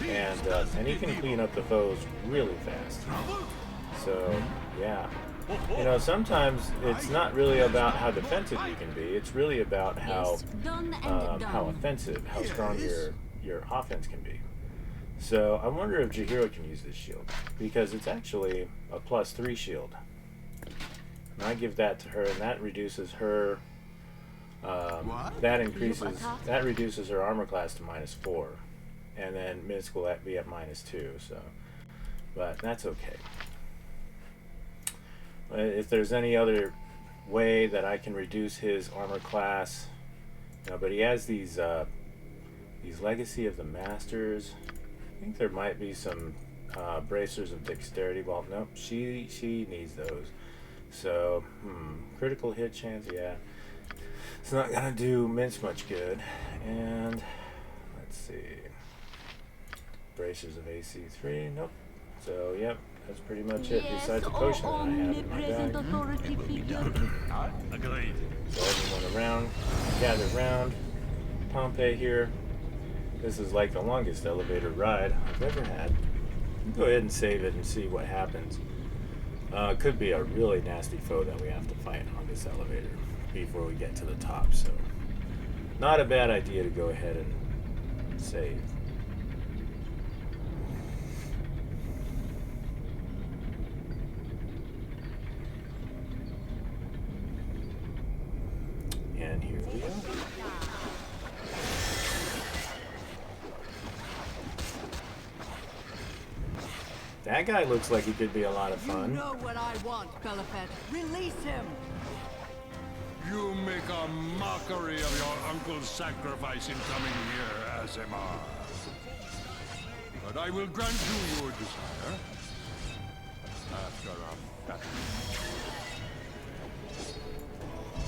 and he can clean up the foes really fast. So yeah, you know, sometimes it's not really about how defensive you can be. It's really about how Done and done. offensive, how strong your offense can be. So I wonder if Jaheira can use this shield, because it's actually a +3 shield. And I give that to her, and that reduces her. That reduces her armor class to -4, and then Minsc will be at -2. So, but that's okay. If there's any other way that I can reduce his armor class, you know, but he has these Legacy of the Masters. I think there might be some bracers of dexterity. Well, nope, she needs those. So, critical hit chance, yeah. It's not gonna do Minsc much good. And let's see, bracers of AC3. Nope. So, yep, that's pretty much it. Besides the potion that I have in my omnipresent bag. authority figure. Agreed. So everyone around, gather round. Pompey here. This is like the longest elevator ride I've ever had. Go ahead and save it and see what happens. Could be a really nasty foe that we have to fight on this elevator before we get to the top. So not a bad idea to go ahead and save. And here we go. That guy looks like he could be a lot of fun. You know what I want, Belhifet. Release him! You make a mockery of your uncle's sacrifice in coming here, Azemar. But I will grant you your desire. After a battle.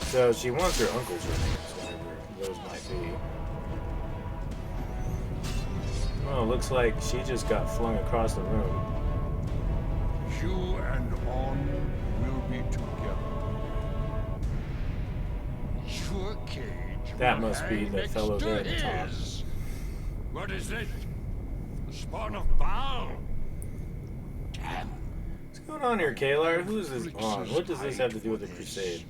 So she wants her uncle's remains, whatever those might be. Oh, looks like she just got flung across the room. You and On will be together. to a cage. That will must be hang the next fellow to there at the top. his. What is it? The spawn of Baal? Damn. What's going on here, Caelar? Who is this pawn? What does this have to do with the crusade?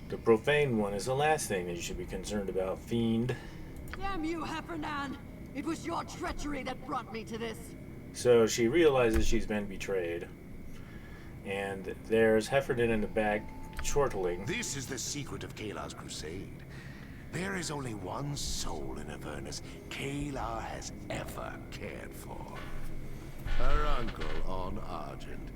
The profane one is the last thing that you should be concerned about, fiend. Damn you, Heffernan! It was your treachery that brought me to this. So she realizes she's been betrayed. And there's Heffernan in the back, chortling. This is the secret of Caelar's crusade. There is only one soul in Avernus Caelar has ever cared for. Her uncle on Argent.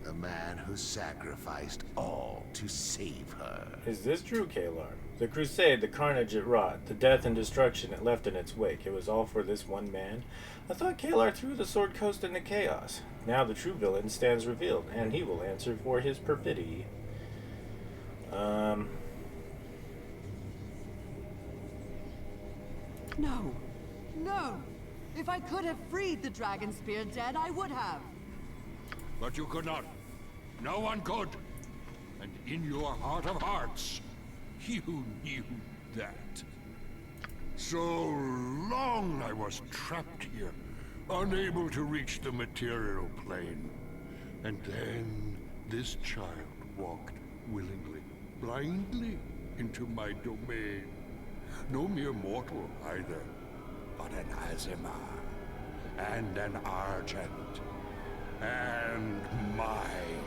A man who sacrificed all to save her. Is this true, Caelar? The crusade, the carnage it wrought, the death and destruction it left in its wake, it was all for this one man? I thought Caelar threw the sword coast into chaos. Now the true villain stands revealed, and he will answer for his perfidy. No. No! If I could have freed the Dragonspear dead, I would have. But you could not. No one could. And in your heart of hearts, you knew that. So long I was trapped here, unable to reach the material plane. And then this child walked willingly, blindly into my domain. No mere mortal either, but an Azimar and an Argent. And mine.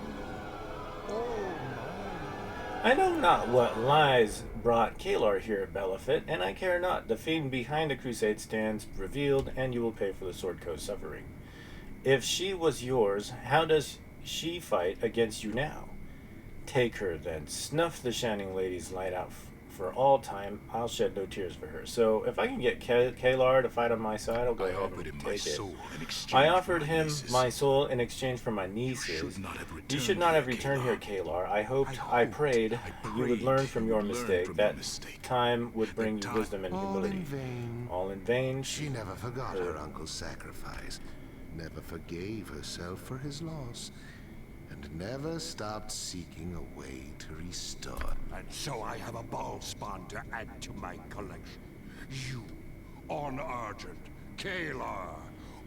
Oh, mine. I know not what lies brought Caelar here at Belhifet, and I care not. The fiend behind the crusade stands revealed, and you will pay for the Sword Coast suffering. If she was yours, how does she fight against you now? Take her, then. Snuff the Shining Lady's light out for all time. I'll shed no tears for her. So if I can get Caelar to fight on my side, I'll go ahead and take it. I offered him my soul in exchange for my nieces. You should not have returned here, Caelar. I prayed you would learn from your mistake. That time would bring you wisdom and humility. All in vain. All in vain. She never forgot her uncle's sacrifice, never forgave herself for his loss, and never stopped seeking a way to restore. And so I have a ball spawn to add to my collection. You, on Argent, Caelar,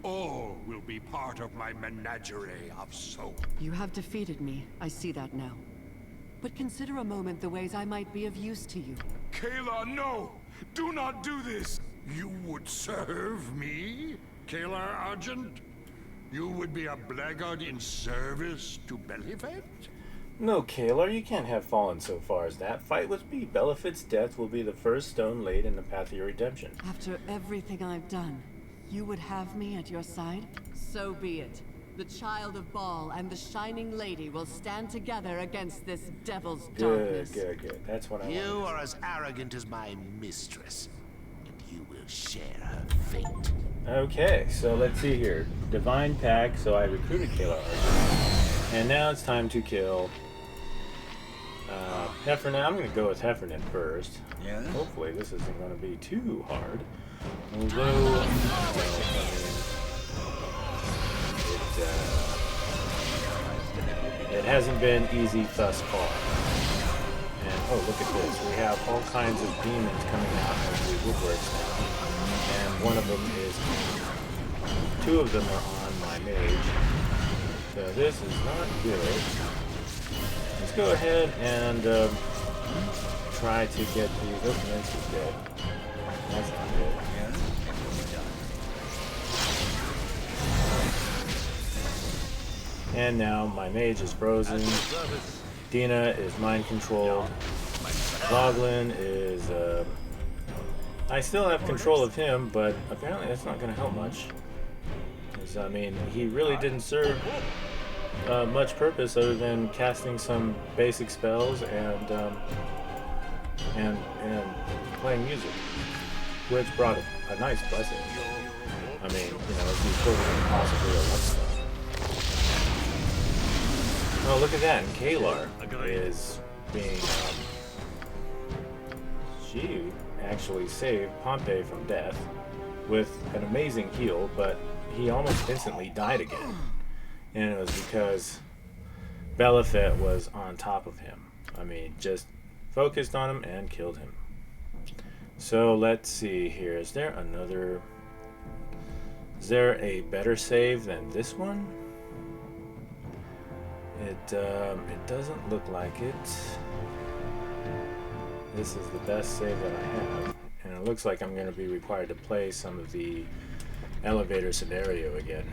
all will be part of my menagerie of souls. You have defeated me. I see that now. But consider a moment the ways I might be of use to you. Caelar, no! Do not do this! You would serve me? Caelar Argent? You would be a blackguard in service to Belhifet? No, Caelar, you can't have fallen so far as that. Fight with me. Belhifet's death will be the first stone laid in the path of your redemption. After everything I've done, you would have me at your side? So be it. The Child of Baal and the Shining Lady will stand together against this devil's darkness. Good. That's what I want. You are as arrogant as my mistress, and you will share her fate. Okay, so let's see here. Divine Pack, so I recruited Caelar Argent. And now it's time to kill Heffernan. I'm going to go with Heffernan first. Yeah? Hopefully this isn't going to be too hard. Although, it hasn't been easy thus far. And oh, look at this. We have all kinds of demons coming out of the woodworks now. And one of them is, two of them are on my mage. So this is not good. Let's go ahead and try to get these. Oh, Minsc is dead. That's not good. And now my mage is frozen. Dina is mind controlled. Voglin is I still have control of him, but apparently that's not going to help much. Because, I mean, he really didn't serve much purpose other than casting some basic spells and playing music, which brought a nice blessing. I mean, you know, it's the equivalent of possibly a luck spell. Oh, look at that! And Caelar is being she actually saved Pompey from death with an amazing heal, but he almost instantly died again. And it was because Belhifet was on top of him. I mean, just focused on him and killed him. So let's see here. Is there a better save than this one? It doesn't look like it. This is the best save that I have. And it looks like I'm going to be required to play some of the elevator scenario again.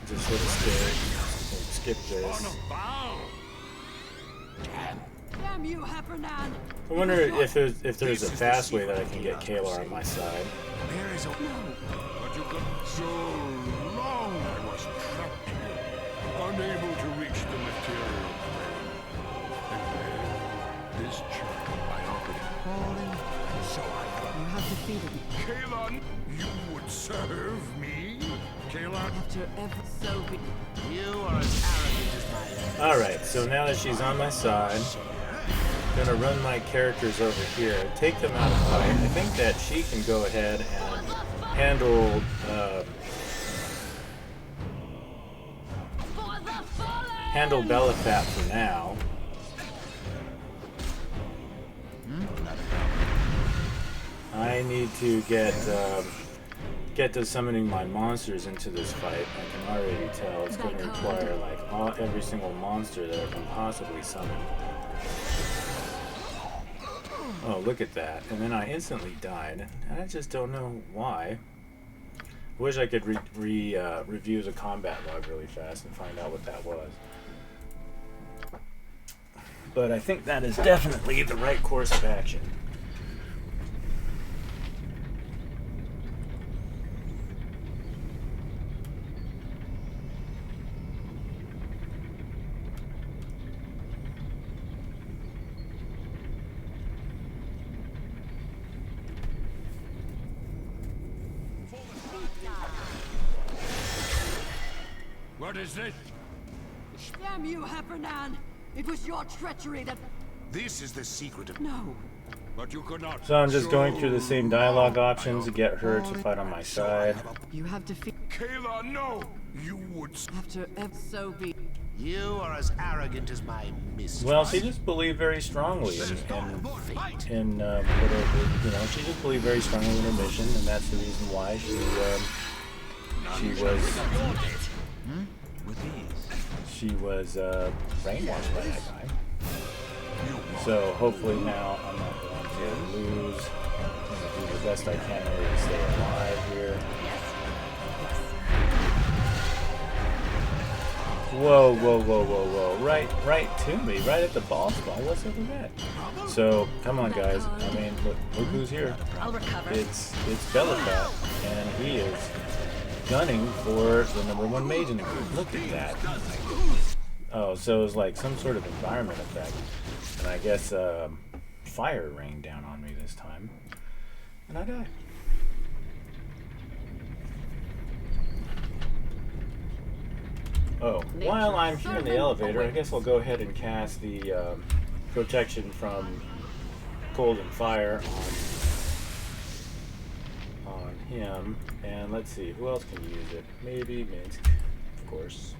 Just sort of skip this. Damn you, Heffernan! I wonder if there's a fast way that I can get Caelar on my side. There is a... But you could... So long I was trapped here, unable to reach the material plane. And then this chunk of my opening falling, so I... You have defeated me. Caelar, you would serve me? Caelar? After ever so be... You are as arrogant as my... Alright, so now that she's on my side, I'm gonna run my characters over here, take them out of fight. I think that she can go ahead and handle Belhifet for now. I need to get to summoning my monsters into this fight. I can already tell it's going to require like every single monster that I can possibly summon. Oh, look at that. And then I instantly died. And I just don't know why. I wish I could review the combat log really fast and find out what that was. But I think that is definitely the right course of action. What is this? Damn you, Heffernan! It was your treachery that... This is the secret of... No. But you could not... So I'm just going through the same dialogue options to get her to fight on my side. You have defeated... Caelar, no! You would... After ever so be... You are as arrogant as my mistress. Well, she just believed very strongly in whatever, you know, she just believed very strongly in her mission, and that's the reason why she was brainwashed by that guy. So hopefully now I'm not going to lose. I'm going to do the best I can in order to stay alive here. Whoa, whoa, whoa, whoa, whoa. Right to me, right at the ball spot. What's up with that? So, come on guys. I mean, look who's here. I'll recover. It's Belhifet, and he is gunning for the #1 mage in the group. Look at that. Oh, so it was like some sort of environment effect. And I guess fire rained down on me this time. And I died. Oh, while I'm here in the elevator, I guess I'll go ahead and cast the protection from cold and fire on him. And let's see, who else can use it? Maybe Minsc, of course.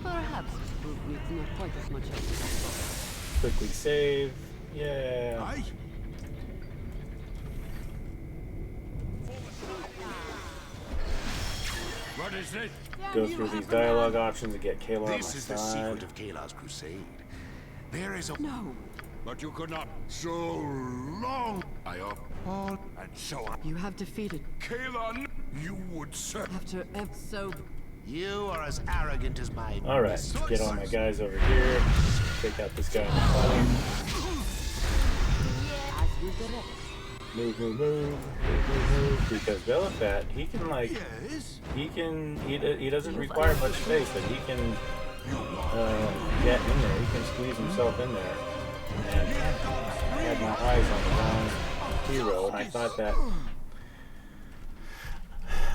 Perhaps it's not quite as much as... Quickly save. Yeah. Aye. What is this? Go through these dialogue options to get Caelar on my This is the side. secret of Caelar's crusade. There is a... No. But you could not. So long I uphold and so on. You have defeated... Caelar, you would serve. After ever so... You are as arrogant as my... Alright, let's get all my guys over here. Take out this guy in the fight. Move, move, move. Because Belhifet, he can like... He doesn't require much space, but he can get in there. He can squeeze himself in there. And I had my eyes on the wrong hero, and I thought that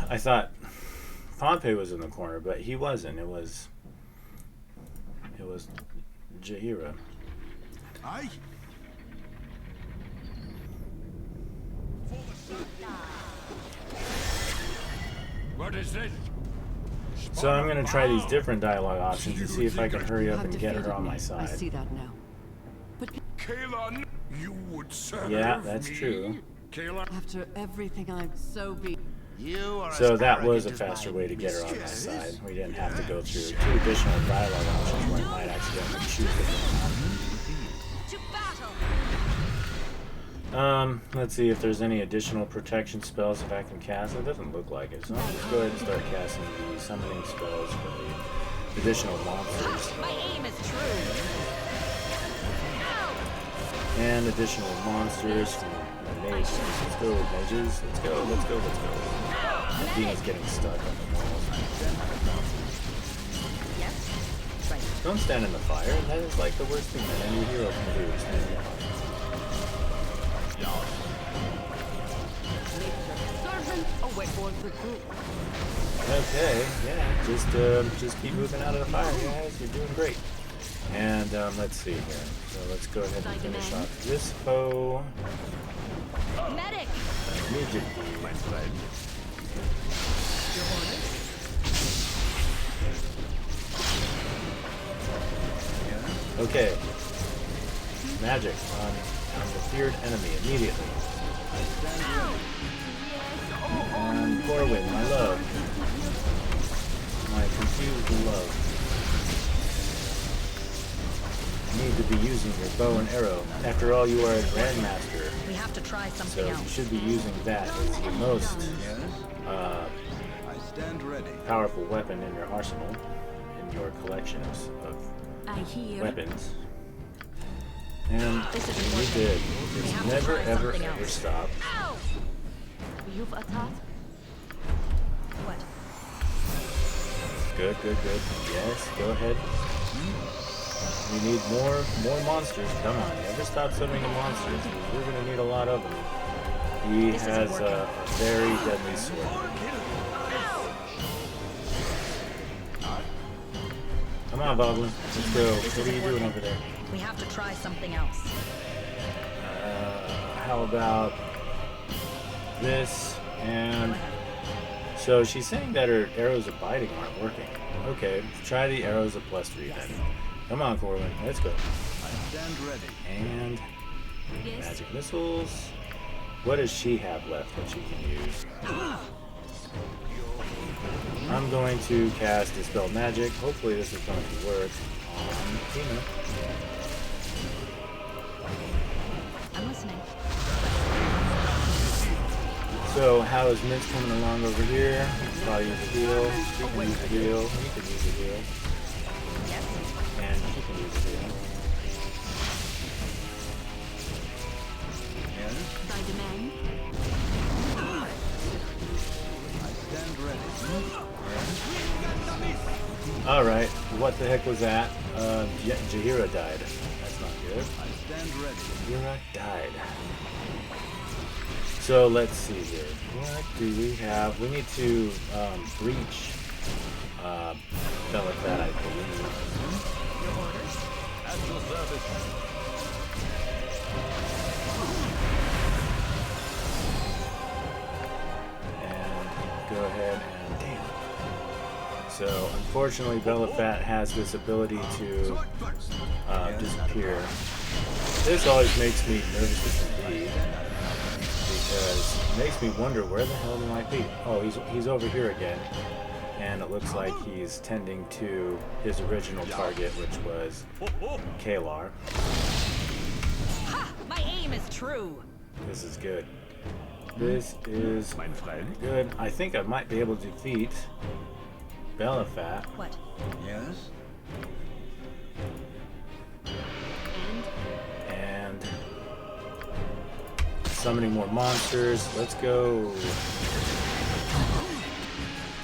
I thought Pompey was in the corner, but he wasn't. It was Jaheira. Aye. What is this? So I'm going to try these different dialogue options to see if I can hurry You up have and get her defeated on me. my I side. see that now. But Caelar, you would serve Yeah, that's me? true. Caelar, after everything I've so be, You are So as that was a arrogant as faster my way to get her on my mistress. side. We didn't have to go through 2 additional dialogue options where I might accidentally choose it. To battle! Let's see if there's any additional protection spells that I can cast. It doesn't look like it, so I'll just go ahead and start casting the summoning spells for the additional monsters. My aim is true. And additional monsters from the mages. Let's go, mages. Let's go, let's go, let's go. The demon's getting stuck on the walls. Yes? Right. Don't stand in the fire. That is like the worst thing that any hero can do, is stand in the fire. Servant away for the group. Okay, yeah, just keep moving out of the fire, guys. You're doing great. And let's see here. So let's go ahead and finish off this foe Medic! immediately. My friend. Your orders? Okay. Magic on the feared enemy immediately. And Corwin, my love. My confused love. You need to be using your bow and arrow. After all, you are a grandmaster, We have to try so something you else. should be using that as your most I stand ready. powerful weapon in your arsenal, in your collections of I hear. weapons. And This isn't you working. did. We Just have to never, try ever, something ever else. stop. Ow! You've attacked. What? Good, good, good. Yes, go ahead. We need more monsters. Come on, never stop summoning the monsters. We're gonna need a lot of them. He This isn't has working. a very deadly sword. Come on, Boblin. Let's go. This What are you isn't doing working. over there? We have to try something else. How about this? And so she's saying that her arrows of biting aren't working. Okay, try the arrows of +3 then. Come on, Corwin. Let's go. I stand ready. And Yes. magic missiles. What does she have left that she can use? I'm going to cast Dispel Magic. Hopefully this is going to work on Tina. I'm listening. So how is Minsc coming along over here? Probably use a heal. She can use a heal. He can use a heal. Yes? And she can use a heal. Yes, By demand. I stand ready. Alright, what the heck was that? Jaheira died. That's not good. I stand ready. Jaheira died. So let's see here. What do we have? We need to breach Belhifet, I believe. Your orders? At your service. And go ahead and damn. So unfortunately Belhifet has this ability to disappear. This always makes me nervous as can be, because it makes me wonder where the hell he might be. Oh, he's over here again, and it looks like he's tending to his original target, which was Caelar. Ha! My aim is true. This is good. This is good. I think I might be able to defeat Belhifet. What? Yes, And summoning more monsters. Let's go.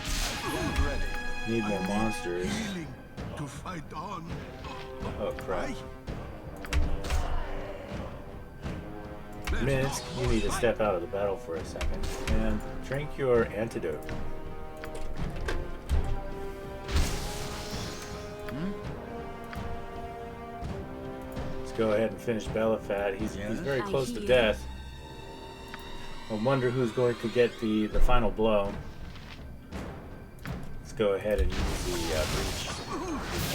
stand ready. Need more monsters. willing to fight on. Oh crap. Minsc, you need to step out of the battle for a second and drink your antidote. Let's go ahead and finish Belhifet. He's very close to death. I wonder who's going to get the final blow. Let's go ahead and use the breach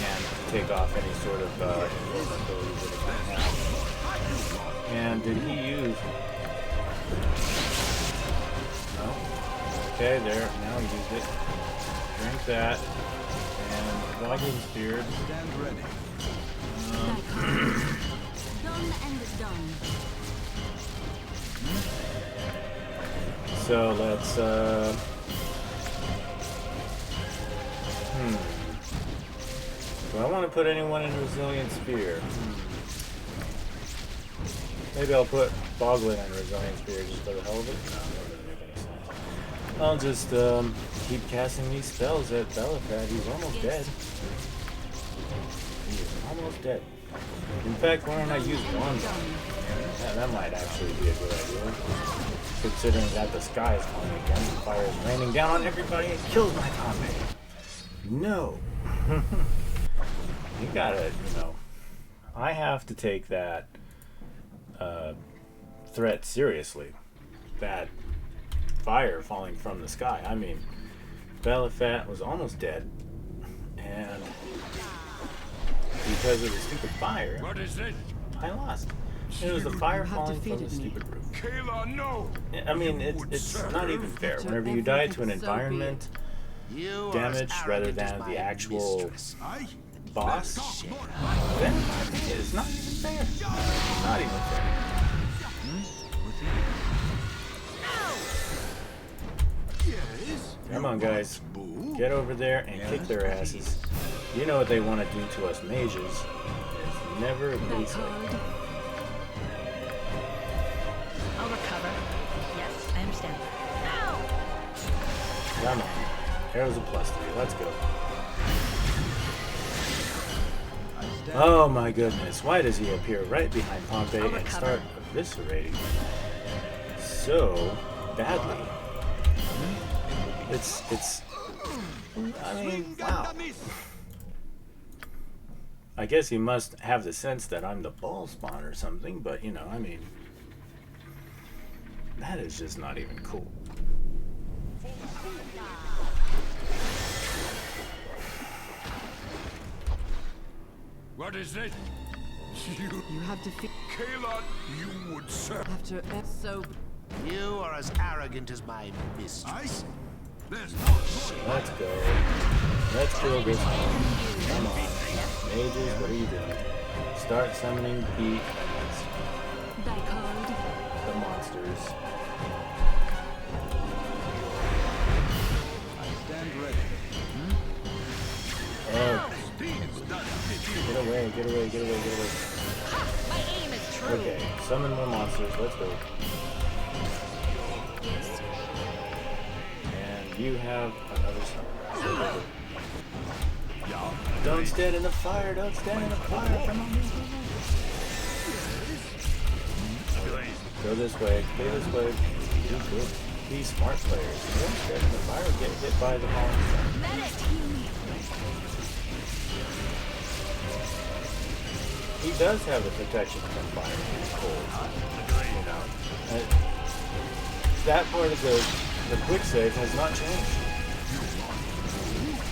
and take off any sort of abilities that it might have. And did he use? No. Okay, there. Now he used it. Drink that. And Dragonspear. Stand ready. Done and done. So let's do I want to put anyone in Resilient Spear? Maybe I'll put Boglin in Resilient Spear just for the hell of it. No, that doesn't make any sense. I'll just keep casting these spells at Belhifet. He's almost dead. He is almost dead. In fact, why don't I use one? Yeah, that might actually be a good idea. Considering that the sky is falling again, the fire is raining down on everybody, it kills my combat. No. You gotta, you know, I have to take that threat seriously. That fire falling from the sky. I mean, Belhifet was almost dead, and because of the stupid fire, What is this? I lost. It was the fire falling from the stupid roof. Caelar, no! I mean, it's not even fair. Whenever you die to an environment damage rather than the actual boss, then it's not even fair. Not even fair. Come on, guys. Get over there and kick their asses. You know what they want to do to us mages. It's never easy. I'll recover. Yes, I understand. Come on. Arrows of +3. Let's go. Oh my goodness. Why does he appear right behind Pompey and start eviscerating so badly? It's I mean, wow. I guess he must have the sense that I'm the ball spawn or something, but you know, I mean, that is just not even cool. What is this? You have defeated Caelar, you would serve. after so. You are as arrogant as my mistress. There's no Let's go. Let's kill this one. Come on. Mages, what are you doing? Start summoning the enemies. The monsters. I stand ready. Oh. Get away, get away, get away, get away. My aim is true. Okay, summon more monsters. Let's go. And you have another summon. Don't stand in the fire, don't stand in the fire. Come on. Go this way, go this way. Be good. Be smart players. Don't stand in the fire, get hit by the monster. He does have the protection from fire and cold. You know. That part of the quick save has not changed.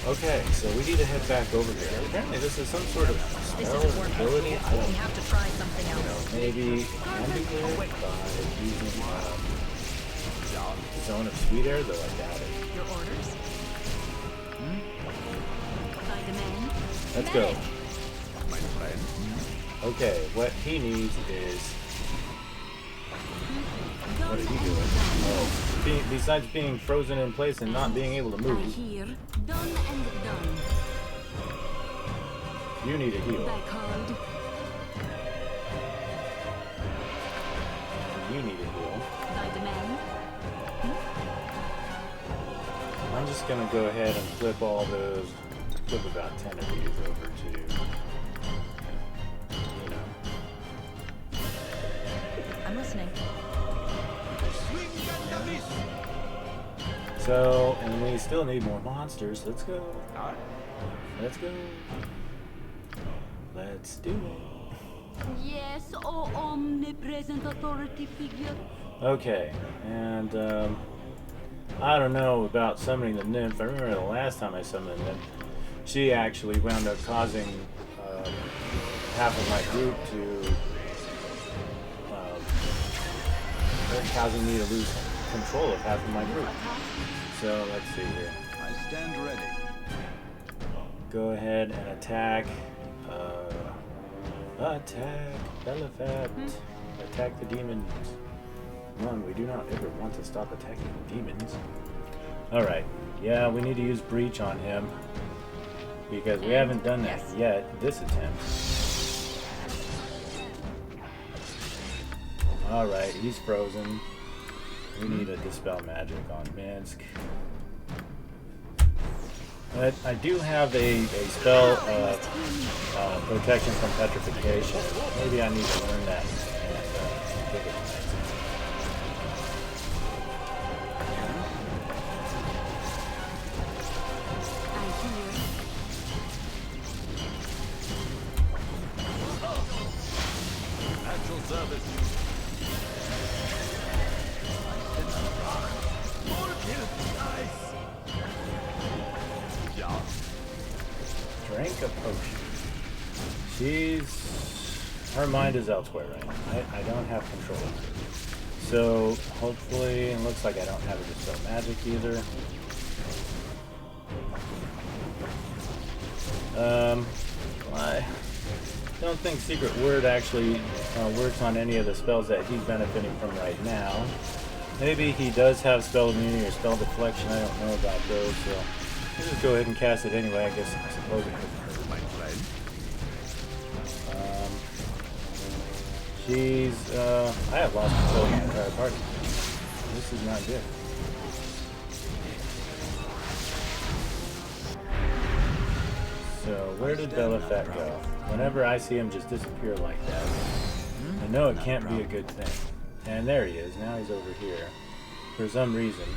Okay, so we need to head back over here. Apparently this is some sort of spell ability. I don't We have to try something know. else. Maybe ambiguous by using Zone of Sweet Air, though I doubt it. Your orders? By demand. Let's go. Okay, what he needs is... What is he doing? Oh, besides being frozen in place and not being able to move, Here, done and done. you need a heal. Called. You need a heal. By demand. I'm just gonna go ahead and flip all those, flip about 10 of these over to, you know. I'm listening. So, and we still need more monsters. Let's go. Let's go. Let's do it. Yes, oh omnipresent authority figure. Okay, and I don't know about summoning the nymph. I remember the last time I summoned the nymph, she actually wound up causing half of my group to causing me to lose control of half of my group. So let's see here. I stand ready. Go ahead and attack. Attack Belhifet. Attack the demons. One, we do not ever want to stop attacking demons. Alright. Yeah, we need to use breach on him. Because we haven't done that yet, this attempt. Alright, he's frozen. We need to dispel magic on Minsc. But I do have a spell protection from petrification. Maybe I need to learn that and give it to Minsc. Actual service. Drink a potion. Her mind is elsewhere right now. I don't have control of her. So hopefully, it looks like I don't have a dispel magic either. I don't think Secret Word actually works on any of the spells that he's benefiting from right now. Maybe he does have spell immunity or spell deflection. I don't know about those, so I'll just go ahead and cast it anyway. I suppose it could hurt my friend. I have lost control of the entire party. This is not good. So where did Belhifet go? Whenever I see him just disappear like that, I know it can't be a good thing. And there he is. Now he's over here. For some reason.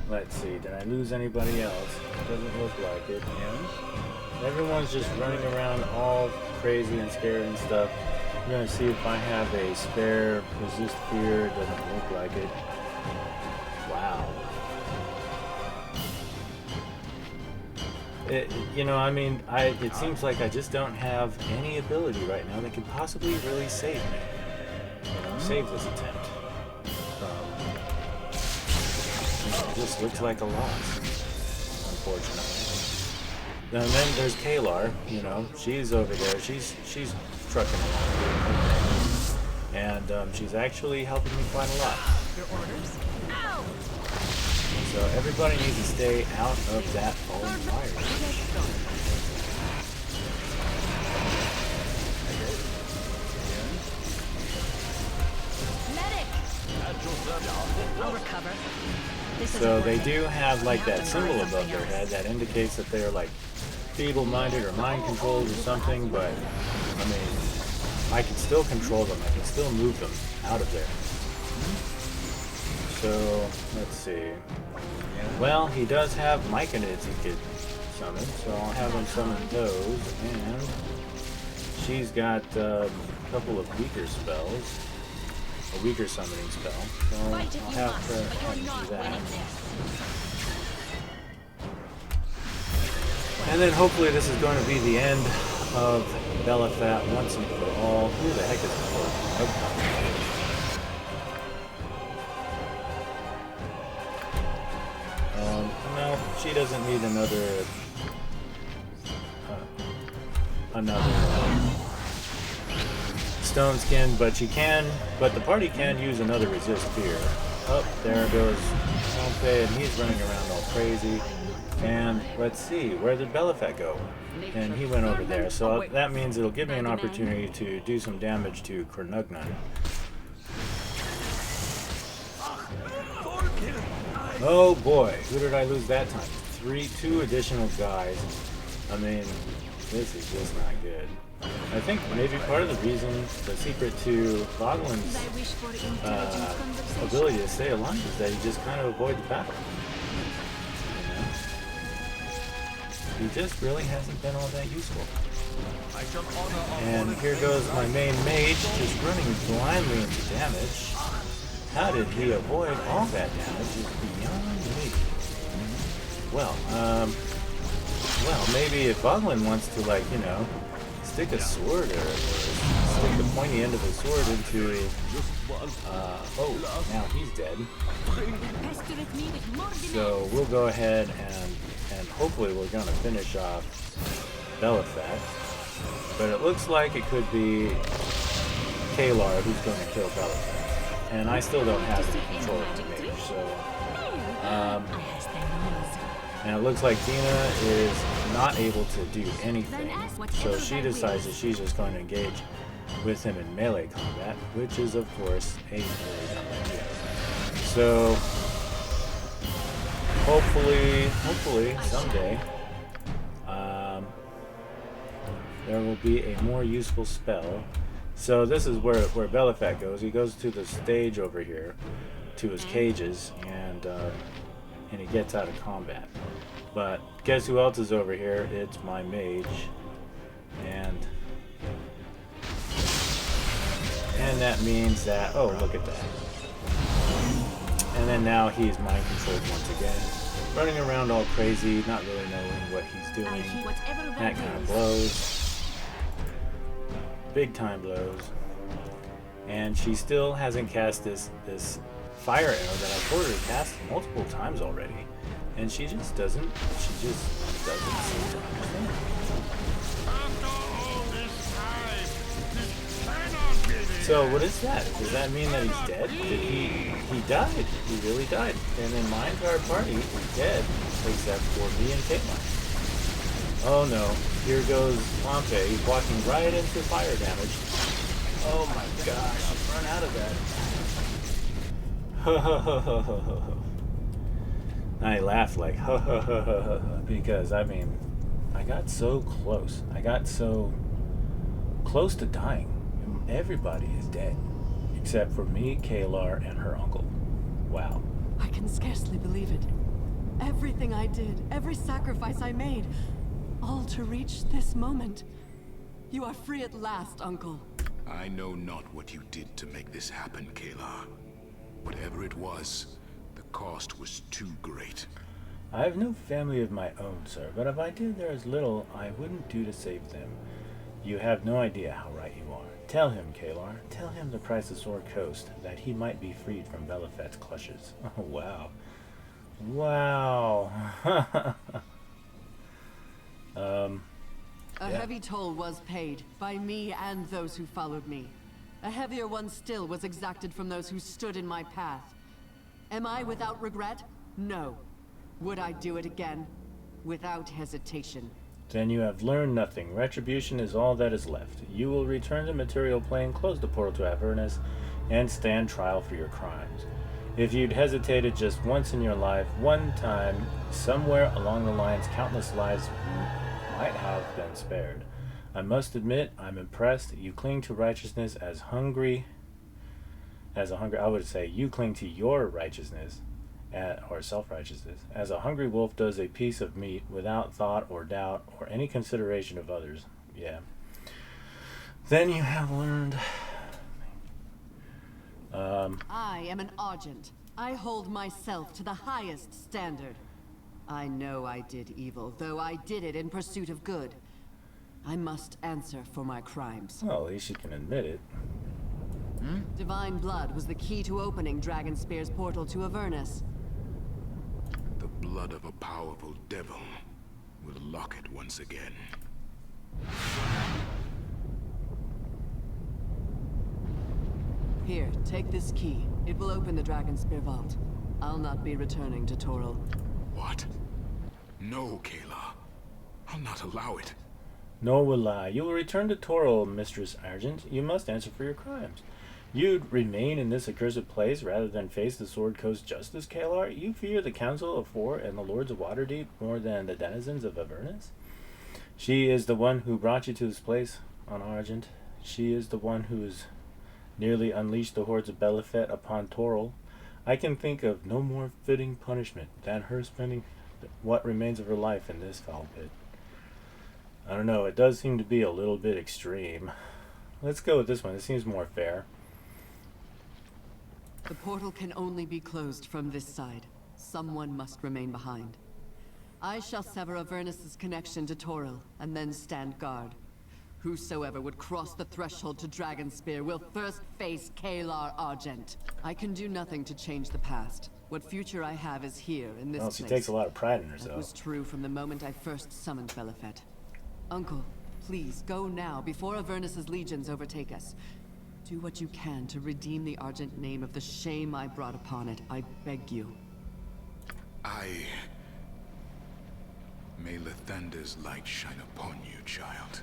Let's see. Did I lose anybody else? Doesn't look like it. Everyone's just running around all crazy and scared and stuff. I'm going to see if I have a spare resist fear. Doesn't look like it. Wow. It seems like I just don't have any ability right now that could possibly really save me. Save this attempt. It just looks like a loss, unfortunately. And then there's Caelar, she's over there. She's trucking along. And she's actually helping me quite a lot. Your orders? Ow! So everybody needs to stay out of that falling fire. I'll recover. So they do have like that symbol above their head that indicates that they're like feeble-minded or mind-controlled or something, but I can still control them. I can still move them out of there. So let's see. Well, he does have Myconids he could summon, so I'll have him summon those, and she's got a couple of weaker spells. A weaker summoning spell. So I'll have to do that. And then hopefully this is going to be the end of Belhifet once and for all. Who the heck is this? No, she doesn't need another stone skin, but the party can use another resist fear. Oh, there goes Pompe, and he's running around all crazy. And let's see, where did Belhifet go? And he went over there, so that means it'll give me an opportunity to do some damage to Cornugnan. Oh boy, who did I lose that time? Two additional guys. This is just not good. I think maybe part of the reason, the secret to Boglin's I wish for intelligent conversation. ability to stay alive is that he just kind of avoids battle. You know? He just really hasn't been all that useful. I shall honor our And fallen here goes my friends. main mage, just running blindly into damage. How did he avoid all that damage is beyond me. Well, maybe if Boglin wants to, like, you know, stick a sword or stick the pointy end of a sword into, oh, now he's dead. Pestering me with more So we'll go ahead and hopefully we're going to finish off Belhifet. But it looks like it could be Caelar who's going to kill Belhifet. And I still don't have any control of the mage, so... and it looks like Dina is not able to do anything. So she decides that she's just going to engage with him in melee combat, which is, of course, a really dumb idea. So... hopefully, someday, there will be a more useful spell. So this is where Belhifet goes. He goes to the stage over here, to his cages, and he gets out of combat. But guess who else is over here? It's my mage, and that means that, oh, look at that. And then now he's mind controlled once again, running around all crazy, not really knowing what he's doing. That kind of blows. Big time blows. And she still hasn't cast this fire arrow that I've ordered to cast multiple times already. And she just doesn't seem to understand. After all this time, this cannot be the So what is that? Does that mean that he's dead? He died. He really died. And then my entire party is dead, except for me and Caelar. Oh no, here goes Pompey. He's walking right into fire damage. Oh my gosh, I've run out of that. I laugh like because I mean, I got so close. I got so close to dying. Everybody is dead, except for me, Caelar, and her uncle. Wow. I can scarcely believe it. Everything I did, every sacrifice I made, all to reach this moment. You are free at last, Uncle. I know not what you did to make this happen, Caelar. Whatever it was, the cost was too great. I have no family of my own, sir, but if I did, there is little I wouldn't do to save them. You have no idea how right you are. Tell him, Caelar. Tell him the price of Sword Coast, that he might be freed from Belhifet's clutches. Oh, wow. Wow. A heavy toll was paid, by me and those who followed me. A heavier one still was exacted from those who stood in my path. Am I without regret? No. Would I do it again? Without hesitation. Then you have learned nothing. Retribution is all that is left. You will return to material plane, close the portal to Avernus, and stand trial for your crimes. If you'd hesitated just once in your life, one time, somewhere along the lines, countless lives might have been spared. I must admit, I'm impressed. You cling to righteousness as a hungry, I would say, you cling to your righteousness, or self-righteousness, as a hungry wolf does a piece of meat without thought or doubt or any consideration of others. Yeah. Then you have learned. I am an Argent. I hold myself to the highest standard. I know I did evil, though I did it in pursuit of good. I must answer for my crimes. Well, at least you can admit it. Divine blood was the key to opening Dragonspear's portal to Avernus. The blood of a powerful devil will lock it once again. Here, take this key. It will open the Dragonspear vault. I'll not be returning to Toril. What? No, Caelar. I'll not allow it. Nor will I. You will return to Toril, Mistress Argent. You must answer for your crimes. You'd remain in this accursed place rather than face the Sword Coast justice, Caelar? You fear the Council of Four and the Lords of Waterdeep more than the denizens of Avernus? She is the one who brought you to this place. on Argent. She is the one who has nearly unleashed the hordes of Belhifet upon Toril. I can think of no more fitting punishment than her spending what remains of her life in this foul pit. I don't know, it does seem to be a little bit extreme. Let's go with this one. It seems more fair. The portal can only be closed from this side. Someone must remain behind. I shall sever Avernus' connection to Toril, and then stand guard. Whosoever would cross the threshold to Dragonspear will first face Caelar Argent. I can do nothing to change the past. What future I have is here, in this Well, place. she takes a lot of pride in herself. That was true from the moment I first summoned Belhifet. Uncle, please, go now, before Avernus' legions overtake us. Do what you can to redeem the Argent name of the shame I brought upon it. I beg you. May Lathander's light shine upon you, child.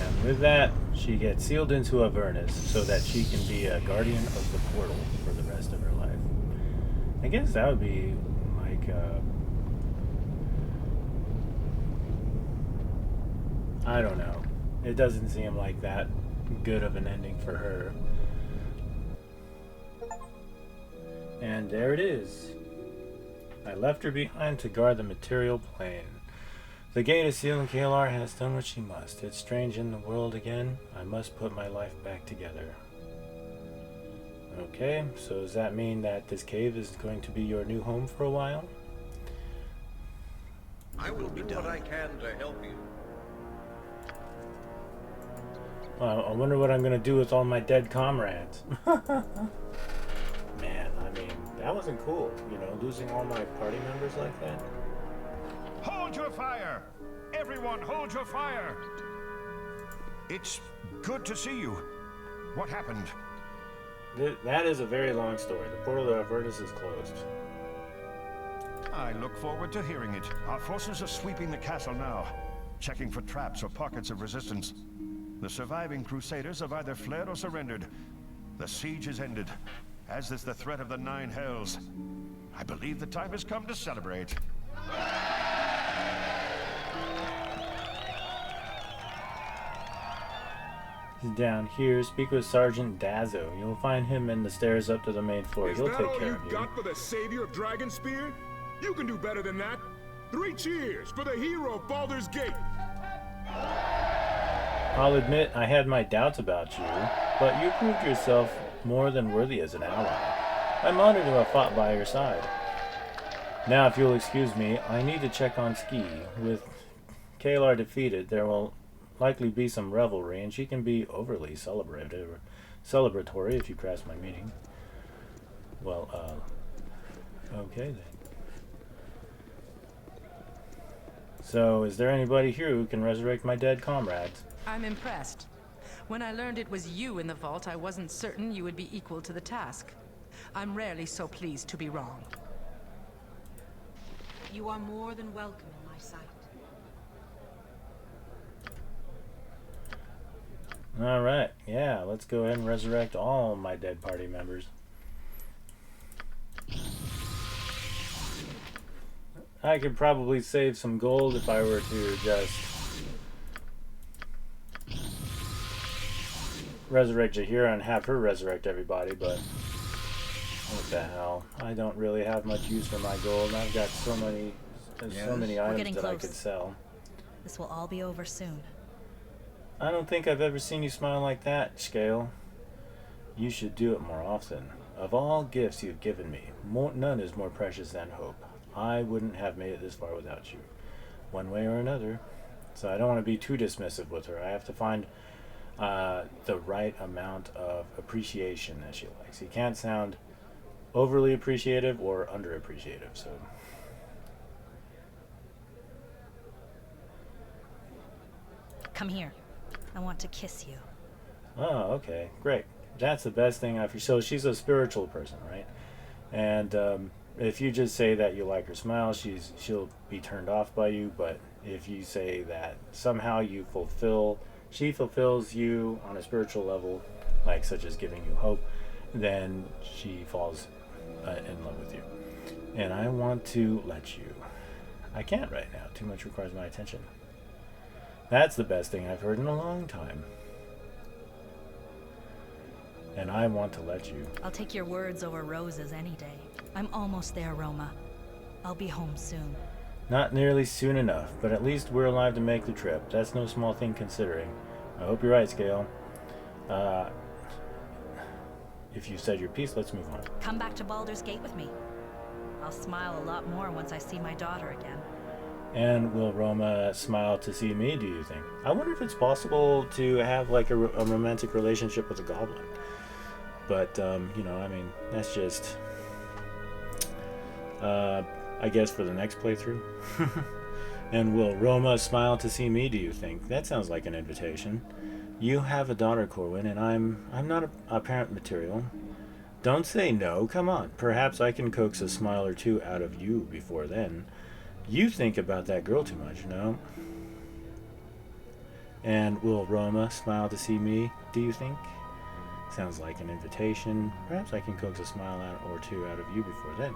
And with that, she gets sealed into Avernus so that she can be a guardian of the portal for the rest of her life. I guess that would be like, I don't know. It doesn't seem like that good of an ending for her. And there it is. I left her behind to guard the material plane. The gate is sealed and Caelar has done what she must. It's strange in the world again. I must put my life back together. Okay, so does that mean that this cave is going to be your new home for a while? I will do what I can to help you. Well, I wonder what I'm going to do with all my dead comrades. Man, I mean, that wasn't cool, you know, losing all my party members like that. Hold your fire! Everyone, hold your fire! It's good to see you. What happened? That is a very long story. The portal to Avernus is closed. I look forward to hearing it. Our forces are sweeping the castle now, checking for traps or pockets of resistance. The surviving Crusaders have either fled or surrendered. The siege is ended, as is the threat of the Nine Hells. I believe the time has come to celebrate. Down here, speak with Sergeant Dazzo. You'll find him in the stairs up to the main floor. He'll take care of you. Got for the savior of Dragonspear? You can do better than that. 3 cheers for the hero of Baldur's Gate. I'll admit I had my doubts about you, but you proved yourself more than worthy as an ally. I'm honored to have fought by your side. Now, if you'll excuse me, I need to check on Skie. With Caelar defeated, there will likely be some revelry, and she can be overly celebratory if you grasp my meaning. Well, okay then. So, is there anybody here who can resurrect my dead comrades? I'm impressed. When I learned it was you in the vault, I wasn't certain you would be equal to the task. I'm rarely so pleased to be wrong. You are more than welcome in my sight. Alright, yeah, let's go ahead and resurrect all my dead party members. I could probably save some gold if I were to just resurrect Jahira and have her resurrect everybody, but what the hell? I don't really have much use for my gold. I've got so many items that I could sell. This will all be over soon. I don't think I've ever seen you smile like that, Skie. You should do it more often. Of all gifts you've given me, none is more precious than hope. I wouldn't have made it this far without you, one way or another. So I don't want to be too dismissive with her. I have to find the right amount of appreciation that she likes. You can't sound overly appreciative or underappreciative, so... Come here. I want to kiss you. Oh, okay, great. That's the best thing I've... So she's a spiritual person, right? And if you just say that you like her smile, she'll be turned off by you. But if you say that somehow she fulfills you on a spiritual level, like such as giving you hope, then she falls in love with you. And I want to let you. I can't right now. Too much requires my attention. That's the best thing I've heard in a long time. And I want to let you. I'll take your words over roses any day. I'm almost there, Roma. I'll be home soon. Not nearly soon enough, but at least we're alive to make the trip. That's no small thing considering. I hope you're right, Skie. If you said your piece, let's move on. Come back to Baldur's Gate with me. I'll smile a lot more once I see my daughter again. And will Roma smile to see me, do you think? I wonder if it's possible to have like a romantic relationship with a goblin. But, you know, I mean, that's just, I guess for the next playthrough. And will Roma smile to see me, do you think? That sounds like an invitation. You have a daughter, Corwin, and I'm not a parent material. Don't say no, come on. Perhaps I can coax a smile or two out of you before then. You think about that girl too much, no? And will Roma smile to see me, do you think? Sounds like an invitation. Perhaps I can coax a smile or two out of you before then.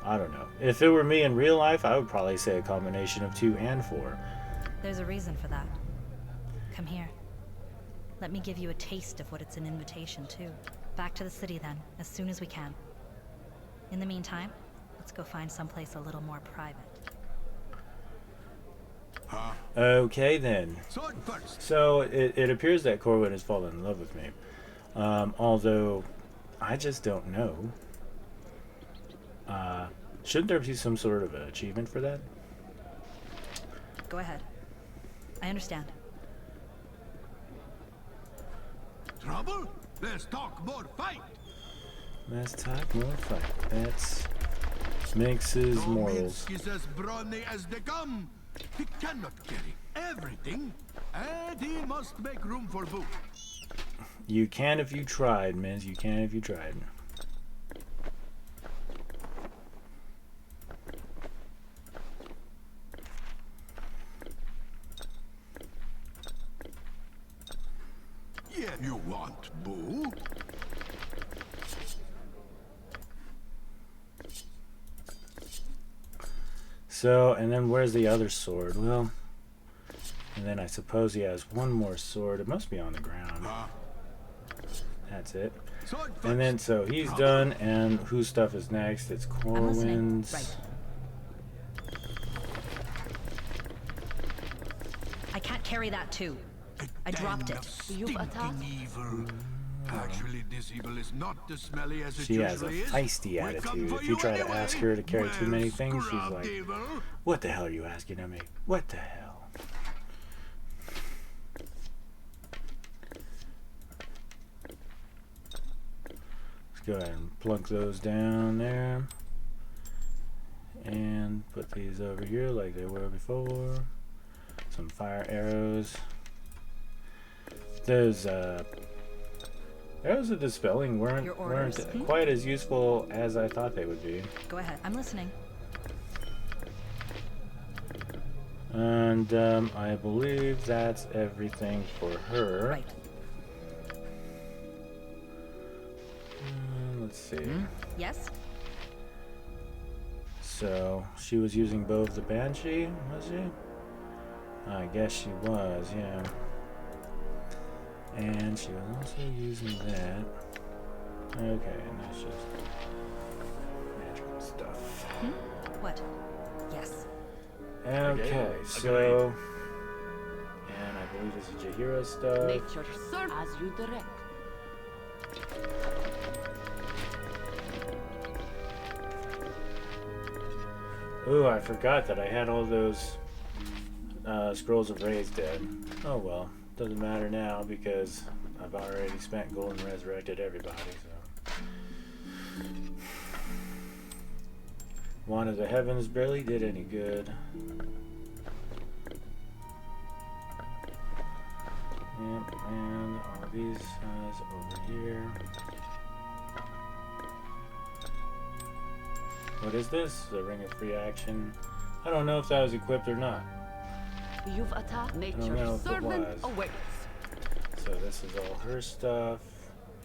I don't know. If it were me in real life, I would probably say a combination of 2 and 4. There's a reason for that. Come here. Let me give you a taste of what it's an invitation to. Back to the city then, as soon as we can. In the meantime, let's go find someplace a little more private. Okay then. So it appears that Corwin has fallen in love with me. Although I just don't know. Shouldn't there be some sort of achievement for that? Go ahead. I understand. Trouble? Let's talk more fight. Let's talk more fight. That's Minx's morals. Minsc is as brawny as they come. He cannot carry everything, and he must make room for boot. You can if you tried, Minsc. You can if you tried. Yeah, you want boo? So, and then where's the other sword? Well, and then I suppose he has one more sword. It must be on the ground. That's it. And then, so he's done, and whose stuff is next? It's Corwin's. Right. I can't carry that too. I dropped it. You've attacked? Evil. Actually, this evil is not as smelly as it She has a usually is. feisty attitude. If you try to ask her to carry too many things, she's like, what the hell are you asking of me? What the hell? Let's go ahead and plunk those down there. And put these over here like they were before. Some fire arrows. Those arrows of dispelling weren't quite as useful as I thought they would be. Go ahead. I'm listening. And I believe that's everything for her. Right. Let's see. Yes? So, she was using bow of the Banshee, was she? I guess she was, yeah. And she was also using that. Okay, and that's just magical stuff. What? Yes. Okay, so... And I believe this is Jaheira's stuff. Nature serve as you direct. Ooh, I forgot that I had all those scrolls of Rays dead. Oh well. Doesn't matter now because I've already spent gold and resurrected everybody, so. Wand of the Heavens barely did any good. Yep, and all these guys over here. What is this? The Ring of Free Action. I don't know if that was equipped or not. You've attacked. know Nature's if it servant was. awaits. So this is all her stuff,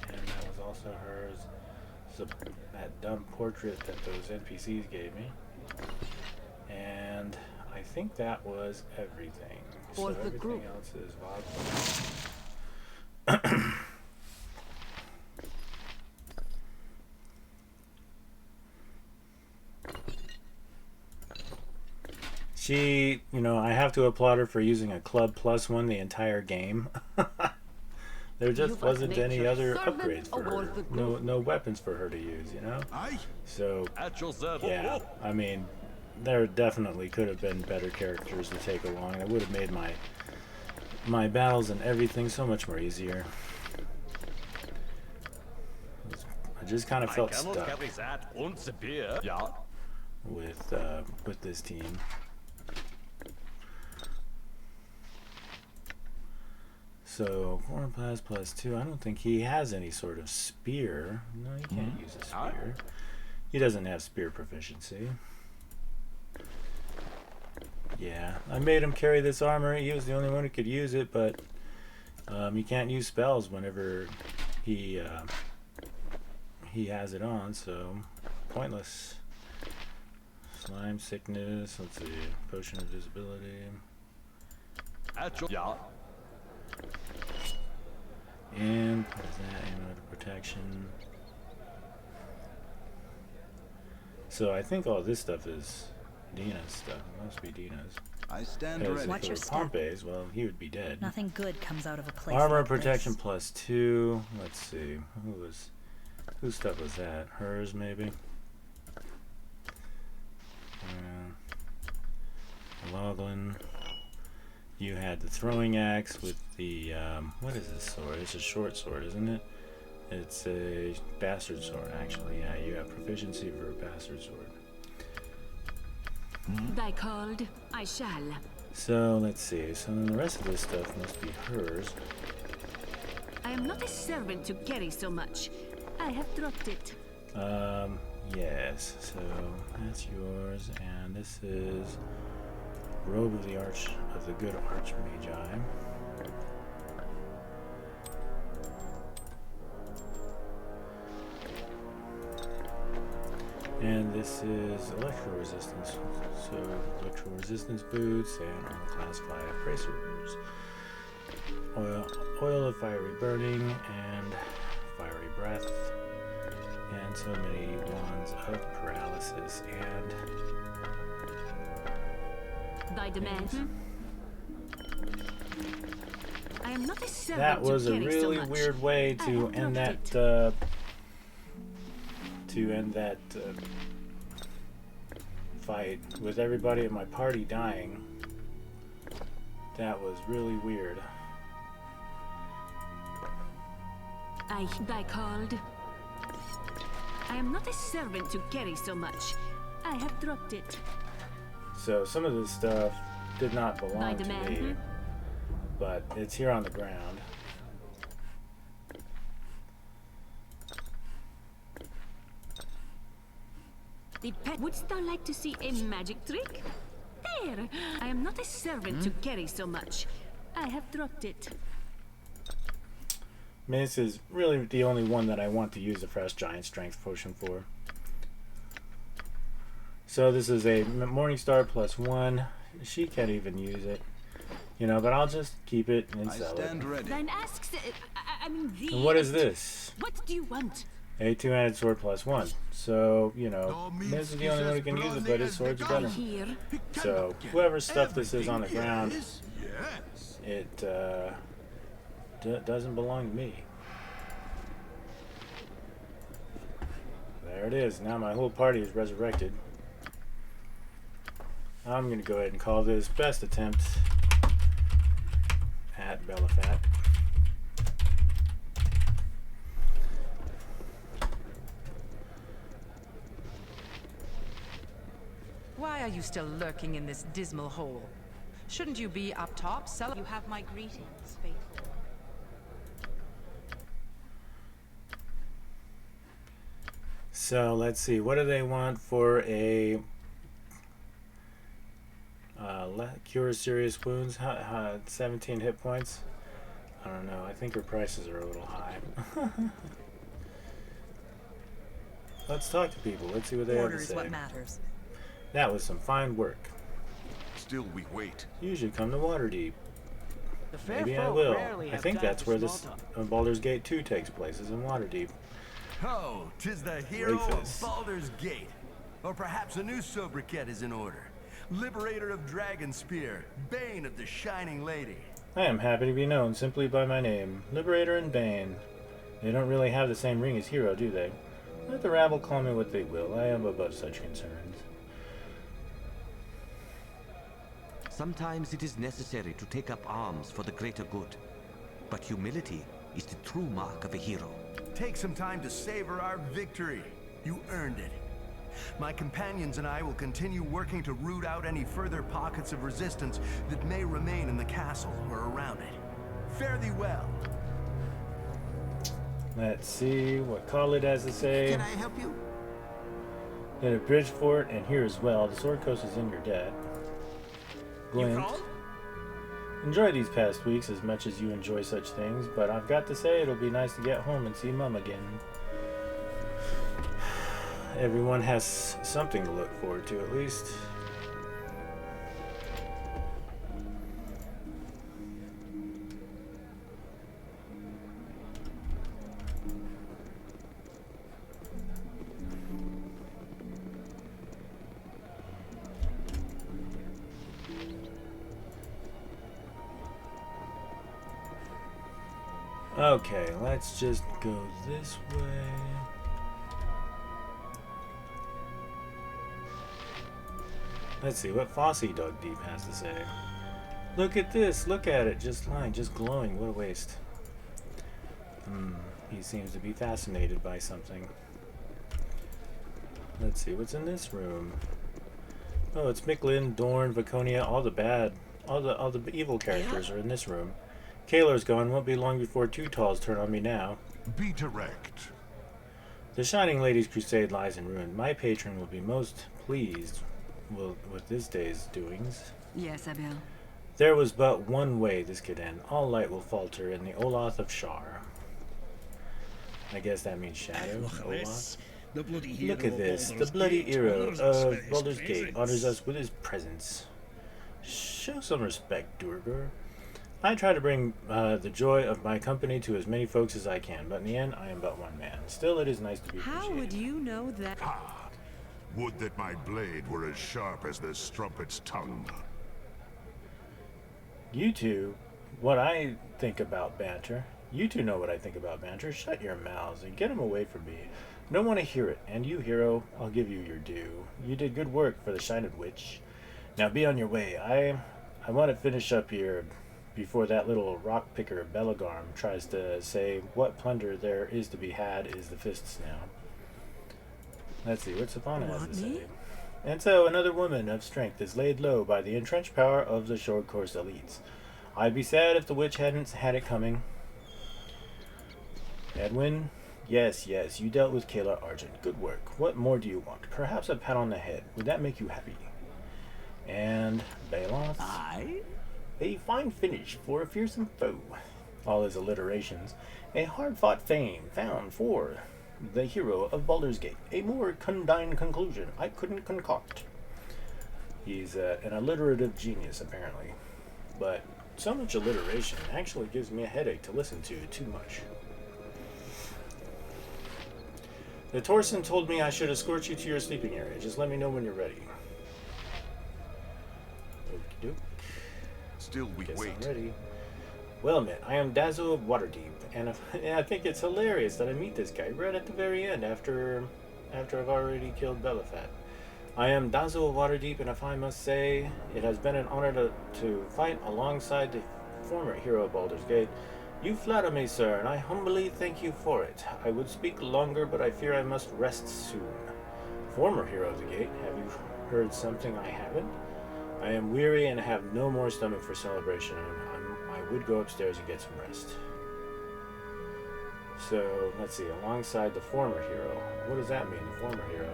and that was also hers. that dumb portrait that those NPCs gave me. And I think that was everything. So everything else is Vog. She, you know, I have to applaud her for using a club +1 the entire game. There just wasn't any other upgrades for her. No weapons for her to use, you know? So, yeah, I mean, there definitely could have been better characters to take along. It would have made my battles and everything so much more easier. I just kind of felt stuck with this team. So, Corwin +2. I don't think he has any sort of spear. No, he can't use a spear. He doesn't have spear proficiency. Yeah, I made him carry this armor. He was the only one who could use it, but he can't use spells whenever he has it on, so pointless. Slime sickness. Let's see. Potion of visibility. And what is that? Amulet of protection. So I think all this stuff is Dina's stuff. It must be Dina's. I stand ready. Watch your step. Pompey's, well, he would be dead. Nothing good comes out of a place Armor like protection this. +2. Let's see. Whose stuff was that? Hers, maybe? Loglin. You had the throwing axe with the, what is this sword? It's a short sword, isn't it? It's a bastard sword, actually. Yeah, you have proficiency for a bastard sword. Thy called, I shall. So, let's see. So then the rest of this stuff must be hers. I am not a servant to carry so much. I have dropped it. Yes. So, that's yours. And this is Robe of the Good Archmagi. And this is electro resistance. So electro resistance boots and armor class 5 bracers. Oil of fiery burning and fiery breath. And so many wands of paralysis and Thy demand. I am not a servant that was to a carry really so much. weird way to end that fight with everybody at my party dying. That was really weird. Thy called. I am not a servant to carry so much. I have dropped it. So some of this stuff did not belong to me, but it's here on the ground. Wouldst thou like to see a magic trick? There! I am not a servant to carry so much. I have dropped it. I mean, this is really the only one that I want to use a fresh giant strength potion for. So this is a Morningstar +1. She can't even use it, you know. But I'll just keep it and sell it. Ready. Thine asks, I mean, And what is this? What do you want? A two-handed sword +1. So you know, this is the only one who can use it, but his swords are better. So whoever's stuff this is on the ground, it doesn't belong to me. There it is. Now my whole party is resurrected. I'm going to go ahead and call this best attempt at Belhifet. Why are you still lurking in this dismal hole? Shouldn't you be up top? You have my greetings, faithful. So let's see. What do they want for a cure serious wounds? 17 hit points. I don't know. I think her prices are a little high. Let's talk to people. Let's see what they have to Order is say. what matters. That was some fine work. Still we wait. You should come to Waterdeep. The fair Maybe I folk will. rarely I have think time that's for where small this talk. Baldur's Gate 2 takes place, is in Waterdeep. Oh, 'tis the hero Rufus. of Baldur's Gate. Or perhaps a new sobriquet is in order. Liberator of Dragonspear, Bane of the Shining Lady. I am happy to be known simply by my name, Liberator and Bane. They don't really have the same ring as hero, do they? Let the rabble call me what they will. I am above such concerns. Sometimes it is necessary to take up arms for the greater good. But humility is the true mark of a hero. Take some time to savor our victory. You earned it. My companions and I will continue working to root out any further pockets of resistance that may remain in the castle or around it. Fare thee well. Let's see what Khalid has to say. Can I help you? Get a bridge fort and here as well. The Sword Coast is in your debt. Glint. Enjoy these past weeks as much as you enjoy such things, but I've got to say it'll be nice to get home and see Mum again. Everyone has something to look forward to, at least. Okay, let's just go this way. Let's see what Fossey Dug Deep has to say. Look at this, look at it, just lying, just glowing, what a waste. He seems to be fascinated by something. Let's see, what's in this room? Oh, it's Micklin, Dorn, Vaconia, all the evil characters are in this room. Caelar's gone, won't be long before two talls turn on me now. Be direct. The Shining Lady's crusade lies in ruin. My patron will be most pleased with this day's doings. Yes, Abel. There was but one way this could end. All light will falter in the Oloth of Shar. I guess that means shadow. Oloth. Look at this. The bloody hero of Baldur's Gate honors us with his presence. Show some respect, Durgar. I try to bring the joy of my company to as many folks as I can, but in the end, I am but one man. Still, it is nice to be appreciated. How would you know that? Would that my blade were as sharp as this strumpet's tongue. You two, what I think about banter. You two know what I think about banter. Shut your mouths and get them away from me. Don't want to hear it. And you, hero, I'll give you your due. You did good work for the Shining Witch. Now be on your way. I want to finish up here before that little rock picker Belagarm tries to say what plunder there is to be had is the fists now. Let's see what Savannah has to say. And so another woman of strength is laid low by the entrenched power of the Short Course elites. I'd be sad if the witch hadn't had it coming. Edwin? Yes, you dealt with Caelar Argent. Good work. What more do you want? Perhaps a pat on the head. Would that make you happy? And Baloth? Aye? A fine finish for a fearsome foe. All his alliterations. A hard-fought fame found for the hero of Baldur's Gate. A more condign conclusion I couldn't concoct. He's an alliterative genius, apparently. But so much alliteration actually gives me a headache to listen to too much. The Torsen told me I should escort you to your sleeping area. Just let me know when you're ready. Okey-doke. Still we Guess wait. I'm ready. Well met, I am Dazzle of Waterdeep, and I think it's hilarious that I meet this guy right at the very end after I've already killed Belhifet. I am Dazzle of Waterdeep, and if I must say, it has been an honor to fight alongside the former hero of Baldur's Gate. You flatter me, sir, and I humbly thank you for it. I would speak longer, but I fear I must rest soon. Former hero of the Gate, have you heard something I haven't? I am weary and have no more stomach for celebration. I would go upstairs and get some rest. So, let's see, alongside the former hero. What does that mean, the former hero?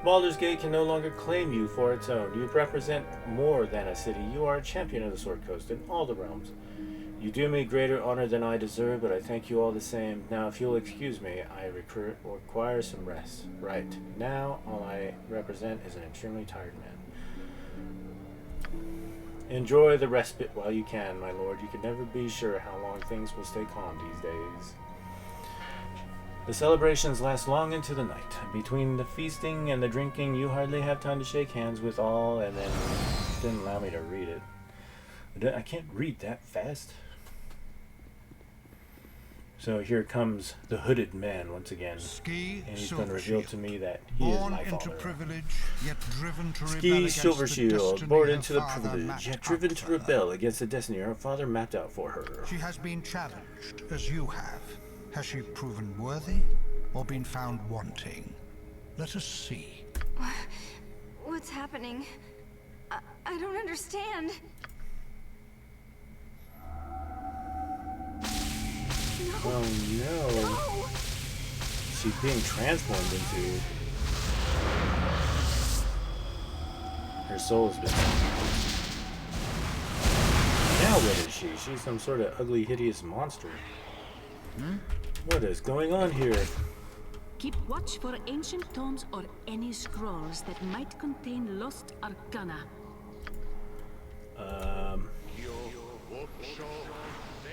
Baldur's Gate can no longer claim you for its own. You represent more than a city. You are a champion of the Sword Coast in all the realms. You do me greater honor than I deserve, but I thank you all the same. Now, if you'll excuse me, I require some rest. Right. Now, all I represent is an extremely tired man. Enjoy the respite while you can, my lord. You can never be sure how long things will stay calm these days. The celebrations last long into the night. Between the feasting and the drinking, you hardly have time to shake hands with all, and then didn't allow me to read it. I can't read that fast. So here comes the hooded man once again, Skie, and he's going to reveal to me that he born is my into father. privilege, yet driven to rebel Skie against the Silvershield, destiny born her into the father privilege, mapped yet driven out to for her. rebel against the destiny her father mapped out for her. She has been challenged, as you have. Has she proven worthy, or been found wanting? Let us see. What's happening? I don't understand. Oh no. She's being transformed into. Her soul has been. Now what is she? She's some sort of ugly, hideous monster. What is going on here? Keep watch for ancient tomes or any scrolls that might contain lost arcana.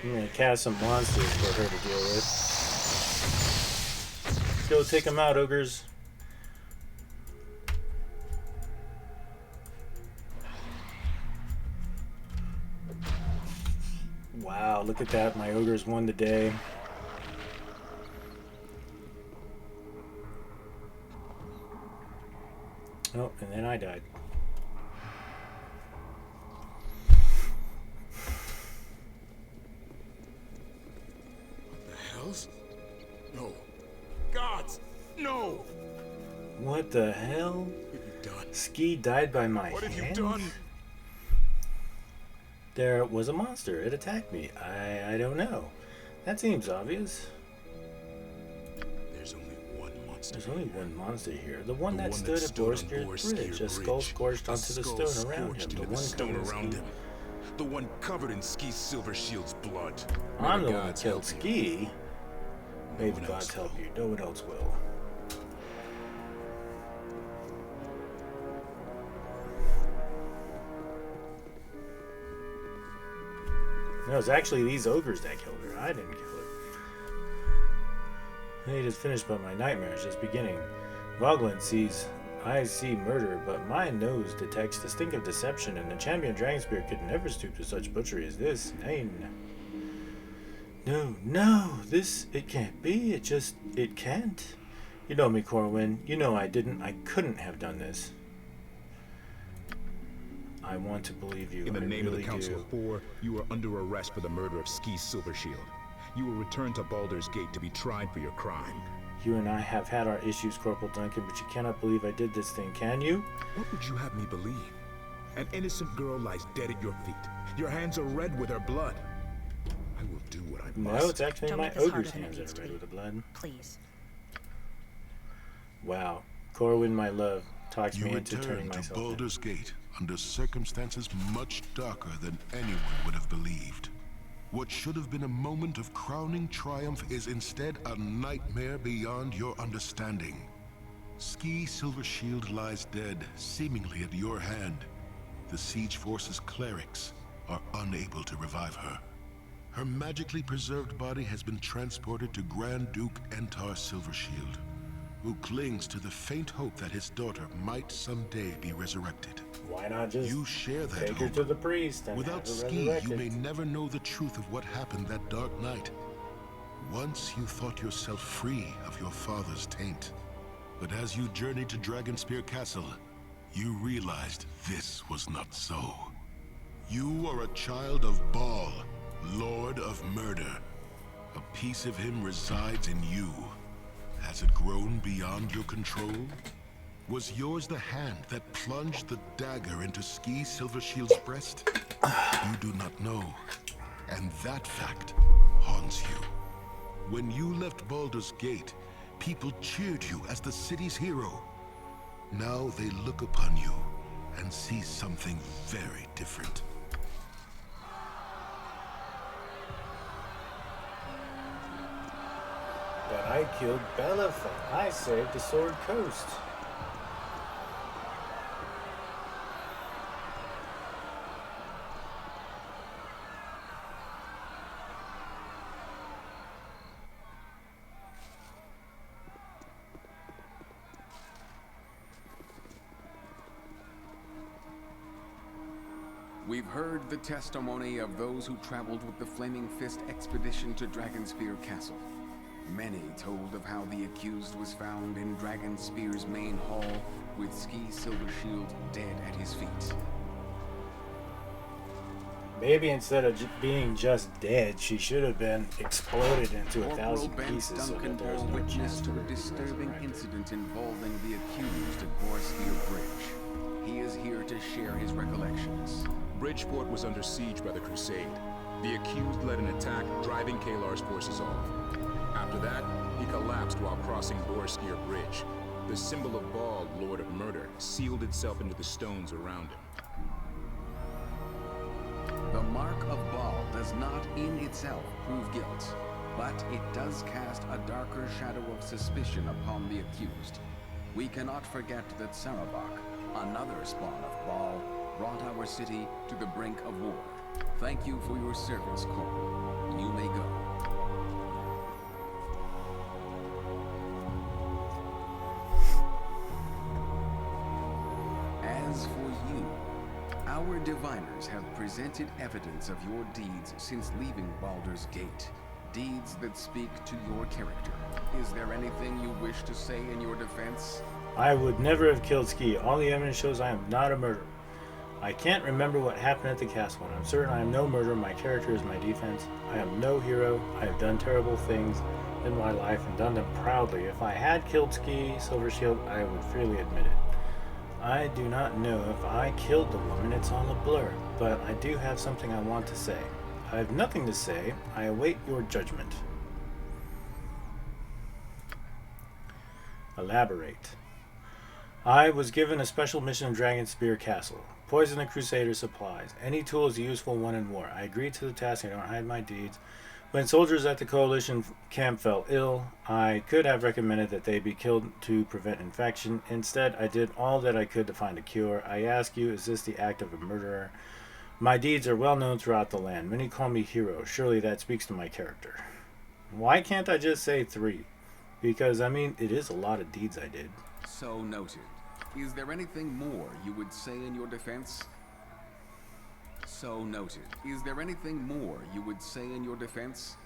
I'm gonna cast some monsters for her to deal with. Let's go take them out, ogres. Wow, look at that. My ogres won the day. Oh, and then I died. No. Gods! No! What the hell? What have you done? Skie died by my What have you hand? done? There was a monster. It attacked me. I don't know. That seems obvious. There's only one monster. There's only one monster here. The one that stood at Borskir's Bridge. A skull scorched onto the stone around him. The one covered around him. The one covered in Skie Silvershield's blood. I'm the one that killed Skie. May the gods help you. No one else will. No, it was actually these ogres that killed her. I didn't kill her. It is finished, but my nightmare is just beginning. Voglin sees, I see murder, but my nose detects the stink of deception, and the champion Dragonspear could never stoop to such butchery as this. Nein. No, it can't be. It can't. You know me, Corwin. You know I couldn't have done this. I want to believe you. In the name of the Council do. of Four, you are under arrest for the murder of Skie Silvershield. You will return to Baldur's Gate to be tried for your crime. You and I have had our issues, Corporal Duncan, but you cannot believe I did this thing, can you? What would you have me believe? An innocent girl lies dead at your feet. Your hands are red with her blood. I will do what I must. No, it's actually my ogre's hands that are red with the blood. Please. Wow. Corwin, my love, talks me You into turning returned to myself in. Baldur's Gate under circumstances much darker than anyone would have believed. What should have been a moment of crowning triumph is instead a nightmare beyond your understanding. Skie Silvershield lies dead, seemingly at your hand. The Siege Force's clerics are unable to revive her. Her magically preserved body has been transported to Grand Duke Entar Silvershield, who clings to the faint hope that his daughter might someday be resurrected. Why not just you share that take her hope. to the priest and Without have her Skie, resurrected? you may never know the truth of what happened that dark night. Once you thought yourself free of your father's taint. But as you journeyed to Dragonspear Castle, you realized this was not so. You are a child of Baal, Lord of Murder. A piece of him resides in you. Has it grown beyond your control? Was yours the hand that plunged the dagger into Skie Silvershield's breast? You do not know. And that fact haunts you. When you left Baldur's Gate, people cheered you as the city's hero. Now they look upon you and see something very different. But I killed Belhifet. I saved the Sword Coast. We've heard the testimony of those who traveled with the Flaming Fist expedition to Dragonspear Castle. Many told of how the accused was found in Dragonspear's main hall, with Skie Silvershield dead at his feet. Maybe instead of being just dead, she should have been exploded into 1,000 pieces so that there's no chance to a disturbing incident involving the accused at Borskier Bridge. He is here to share his recollections. Bridgeport was under siege by the Crusade. The accused led an attack, driving Caelar's forces off. After that, he collapsed while crossing Borskier Bridge. The symbol of Baal, Lord of Murder, sealed itself into the stones around him. The mark of Baal does not in itself prove guilt, but it does cast a darker shadow of suspicion upon the accused. We cannot forget that Sarabak, another spawn of Baal, brought our city to the brink of war. Thank you for your service, Corwin. You may go. As for you, our diviners have presented evidence of your deeds since leaving Baldur's Gate. Deeds that speak to your character. Is there anything you wish to say in your defense? I would never have killed Skie. All the evidence shows I am not a murderer. I can't remember what happened at the castle, and I'm certain I am no murderer. My character is my defense. I am no hero. I have done terrible things in my life and done them proudly. If I had killed Skie Silvershield, I would freely admit it. I do not know if I killed the woman. It's all a blur. But I do have something I want to say. I have nothing to say. I await your judgment. Elaborate. I was given a special mission in Dragonspear Castle. Poison the Crusader supplies. Any tool is a useful one in war. I agreed to the task. I don't hide my deeds. When soldiers at the Coalition camp fell ill, I could have recommended that they be killed to prevent infection. Instead, I did all that I could to find a cure. I ask you, is this the act of a murderer? My deeds are well known throughout the land. Many call me hero. Surely that speaks to my character. Why can't I just say 3? Because, I mean, it is a lot of deeds I did. So noted. Is there anything more you would say in your defense? So noted. Is there anything more you would say in your defense?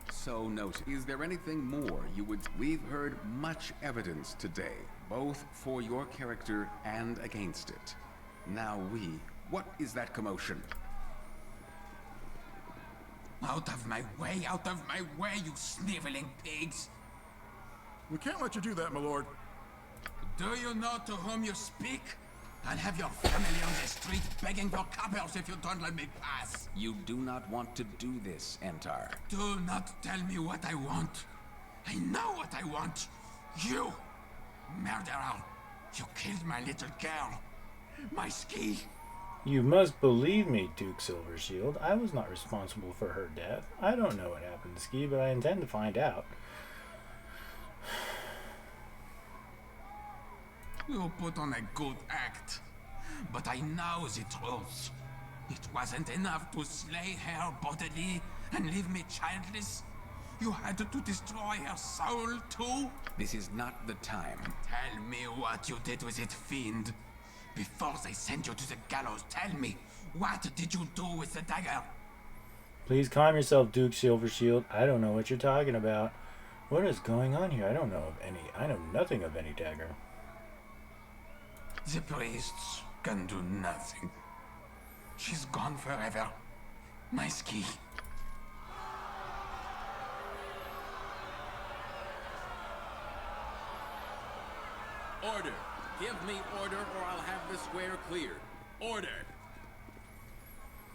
So noted. Is there anything more you would... We've heard much evidence today, both for your character and against it. Now what is that commotion? Out of my way, out of my way, you sniveling pigs! We can't let you do that, my lord. Do you know to whom you speak? I'll have your family on the street begging for coppers if you don't let me pass. You do not want to do this, Entar. Do not tell me what I want. I know what I want. You, murderer. You killed my little girl. My Skie. You must believe me, Duke Silvershield. I was not responsible for her death. I don't know what happened to Skie, but I intend to find out. You put on a good act, but I know the truth. It wasn't enough to slay her bodily and leave me childless. You had to destroy her soul too? This is not the time. Tell me what you did with it, fiend. Before they sent you to the gallows, tell me, what did you do with the dagger? Please calm yourself, Duke Silvershield. I don't know what you're talking about. What is going on here? I don't know of any. I know nothing of any dagger. The priests can do nothing. She's gone forever. My Skie. Order! Give me order or I'll have the square cleared. Order!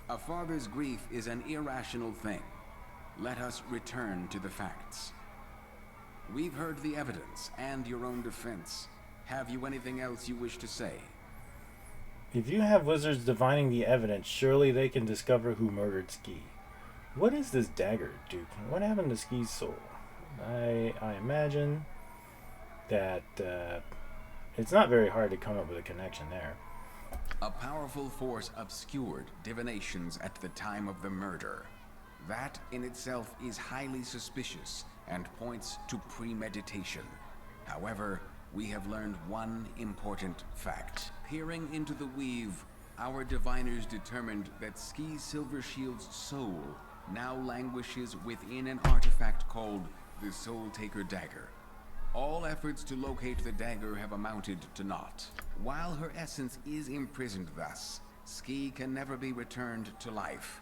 A father's grief is an irrational thing. Let us return to the facts. We've heard the evidence and your own defense. Have you anything else you wish to say? If you have wizards divining the evidence, surely they can discover who murdered Skie. What is this dagger, Duke? What happened to Skie's soul? I imagine that it's not very hard to come up with a connection there. A powerful force obscured divinations at the time of the murder. That in itself is highly suspicious and points to premeditation. However, we have learned one important fact. Peering into the weave, our diviners determined that Skie Silvershield's soul now languishes within an artifact called the Soul Taker Dagger. All efforts to locate the dagger have amounted to naught. While her essence is imprisoned thus, Skie can never be returned to life.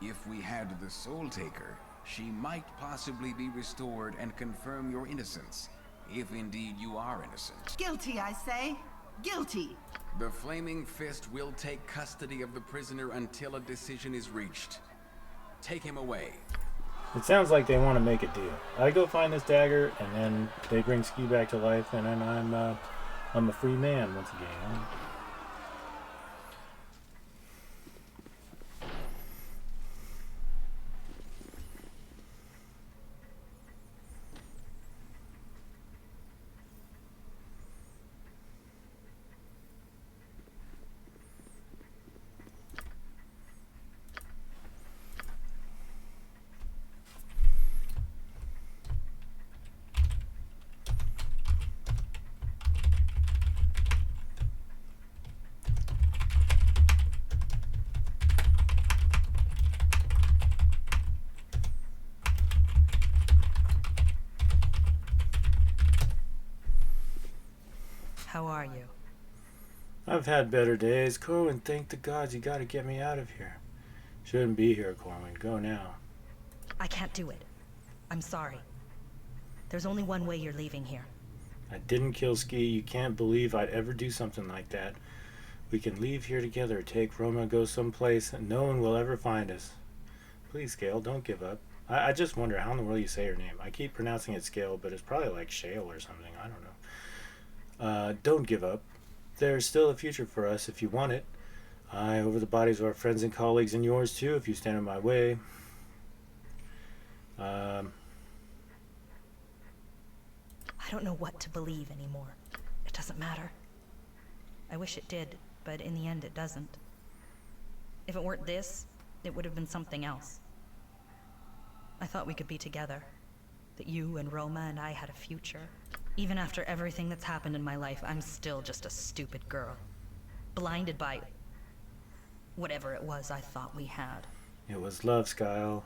If we had the Soul Taker, she might possibly be restored and confirm your innocence, if indeed you are innocent. Guilty, I say. Guilty. The Flaming Fist will take custody of the prisoner until a decision is reached. Take him away. It sounds like they want to make a deal. I go find this dagger, and then they bring Skie back to life, and then I'm a free man once again. How are you? I've had better days. Corwin, thank the gods, you gotta get me out of here. Shouldn't be here, Corwin. Go now. I can't do it. I'm sorry. There's only one way you're leaving here. I didn't kill Skie. You can't believe I'd ever do something like that. We can leave here together, take Roma, go someplace, and no one will ever find us. Please, Scale, don't give up. I just wonder how in the world you say your name. I keep pronouncing it Scale, but it's probably like Shale or something. I don't know. Don't give up. There's still a future for us if you want it. Over the bodies of our friends and colleagues, and yours too, if you stand in my way. I don't know what to believe anymore. It doesn't matter. I wish it did, but in the end it doesn't. If it weren't this, it would have been something else. I thought we could be together. That you and Roma and I had a future. Even after everything that's happened in my life, I'm still just a stupid girl. Blinded by whatever it was I thought we had. It was love, Skie.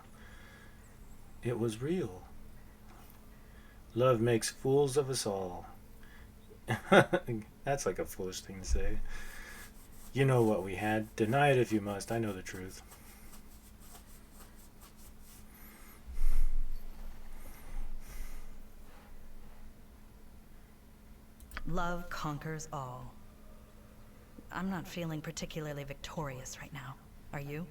It was real. Love makes fools of us all. That's like a foolish thing to say. You know what we had. Deny it if you must. I know the truth. Love conquers all. I'm not feeling particularly victorious right now. Are you?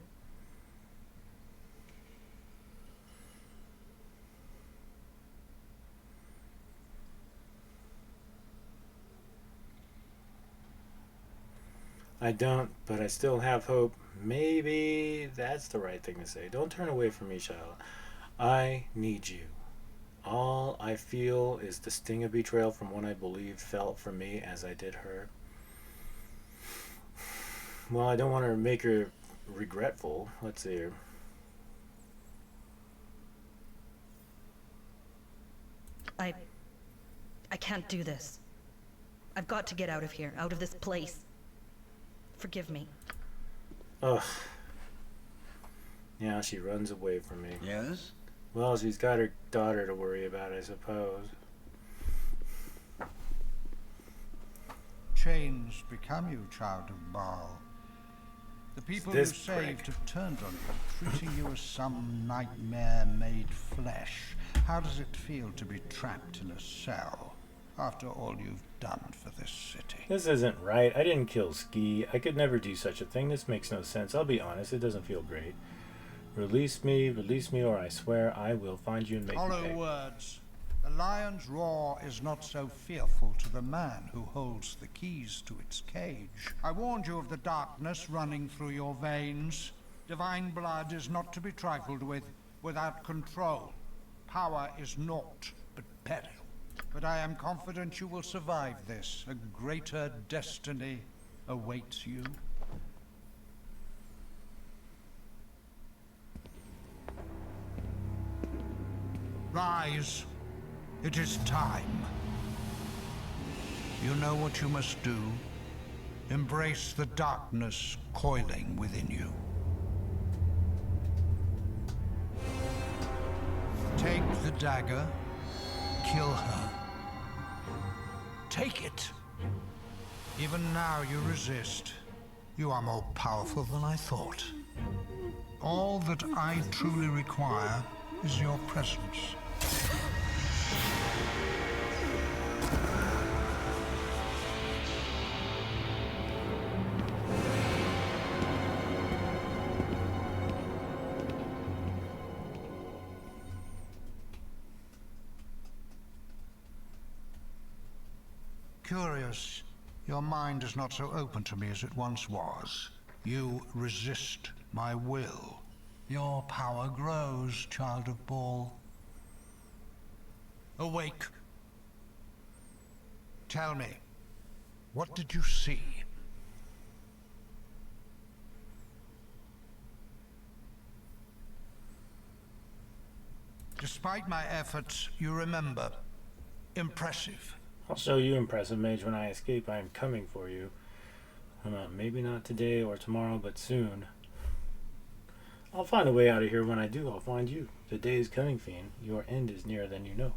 I don't, but I still have hope. Maybe that's the right thing to say. Don't turn away from me, child. I need you. All I feel is the sting of betrayal from what I believe felt for me as I did her. Well, I don't want to make her regretful. Let's see here. I can't do this. I've got to get out of here, out of this place. Forgive me. Ugh. Yeah, she runs away from me. Yes? Well, she's got her daughter to worry about, I suppose. Chains become you, child of Baal. The people you saved have turned on you, treating you as some nightmare made flesh. How does it feel to be trapped in a cell, after all you've done for this city? This isn't right. I didn't kill Skie. I could never do such a thing. This makes no sense. I'll be honest, it doesn't feel great. Release me, or I swear I will find you and make you Hollow pay. words. The lion's roar is not so fearful to the man who holds the keys to its cage. I warned you of the darkness running through your veins. Divine blood is not to be trifled with without control. Power is naught but peril. But I am confident you will survive this. A greater destiny awaits you. Rise. It is time. You know what you must do. Embrace the darkness coiling within you. Take the dagger. Kill her. Take it. Even now you resist. You are more powerful than I thought. All that I truly require is your presence. Curious, your mind is not so open to me as it once was. You resist my will. Your power grows, child of Baal. Awake. Tell me, what did you see? Despite my efforts, you remember. Impressive. I'll show you, impressive mage. When I escape, I am coming for you. Maybe not today or tomorrow, but soon. I'll find a way out of here. When I do, I'll find you. The day is coming, fiend. Your end is nearer than you know.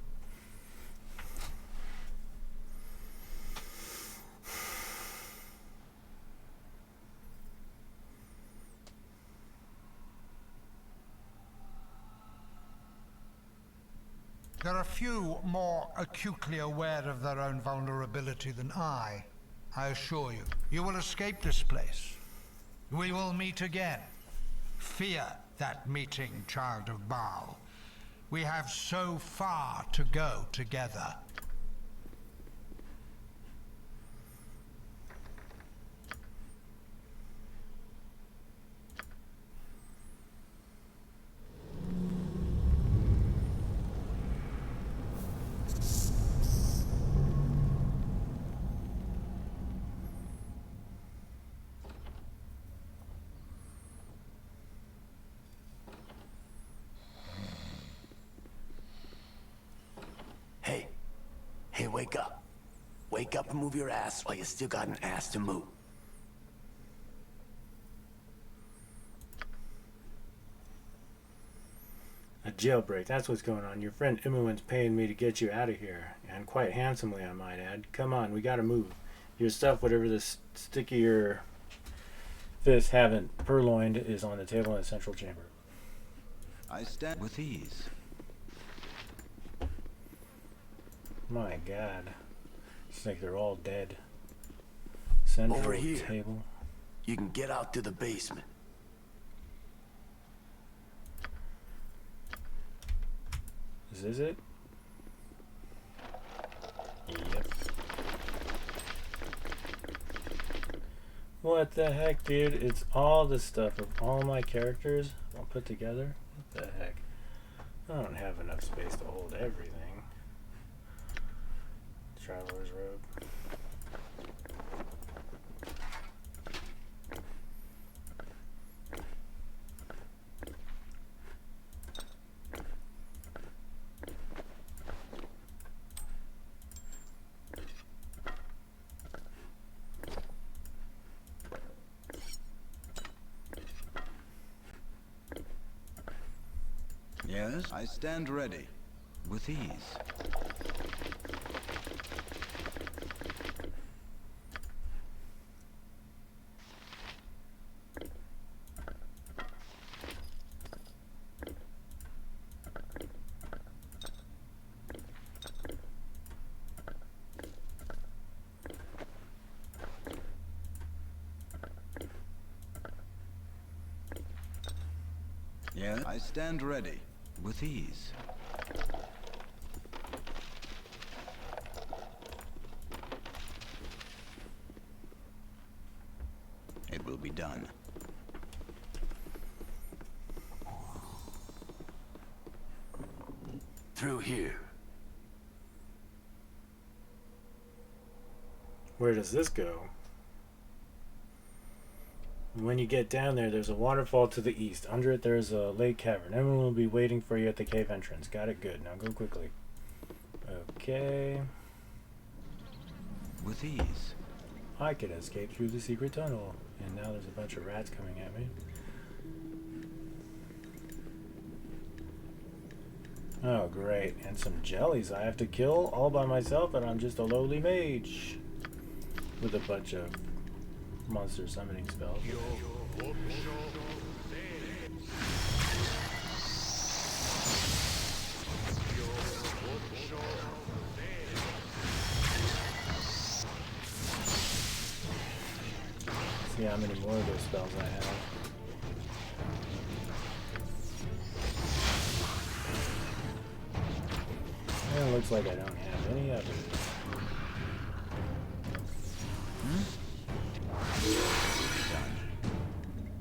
There are few more acutely aware of their own vulnerability than I assure you. You will escape this place. We will meet again. Fear that meeting, child of Baal. We have so far to go together. Hey, wake up. Wake up and move your ass while you still got an ass to move. A jailbreak, that's what's going on. Your friend Imowen's paying me to get you out of here. And quite handsomely, I might add. Come on, we gotta move. Your stuff, whatever this stickier fists haven't purloined, is on the table in the central chamber. I stand with ease. My God. It's like they're all dead. Central Over here. Table. You can get out to the basement. Is this it? Yep. What the heck, dude? It's all the stuff of all my characters all put together? What the heck? I don't have enough space to hold everything. Traveler's robe. Yes, I stand ready. With ease. Yes, I stand ready. With ease. It will be done. Through here. Where does this go? When you get down there, there's a waterfall to the east. Under it, there's a lake cavern. Everyone will be waiting for you at the cave entrance. Got it? Good. Now go quickly. Okay. With ease. I could escape through the secret tunnel. And now there's a bunch of rats coming at me. Oh, great. And some jellies I have to kill all by myself, and I'm just a lowly mage. With a bunch of monster summoning spells. See how many more of those spells I have. And it looks like I don't have any of it.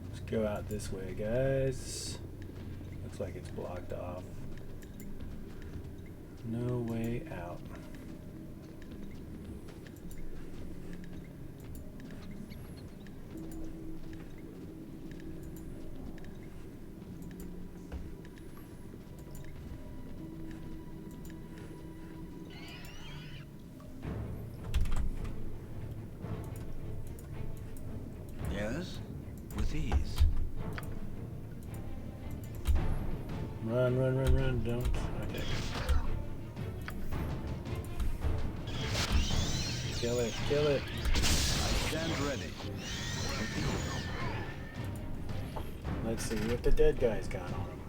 Let's go out this way, guys. Looks like it's blocked off. No way out. With ease. Run, run, run, run, don't. Okay. Kill it, kill it. I stand ready. Let's see what the dead guy's got on him.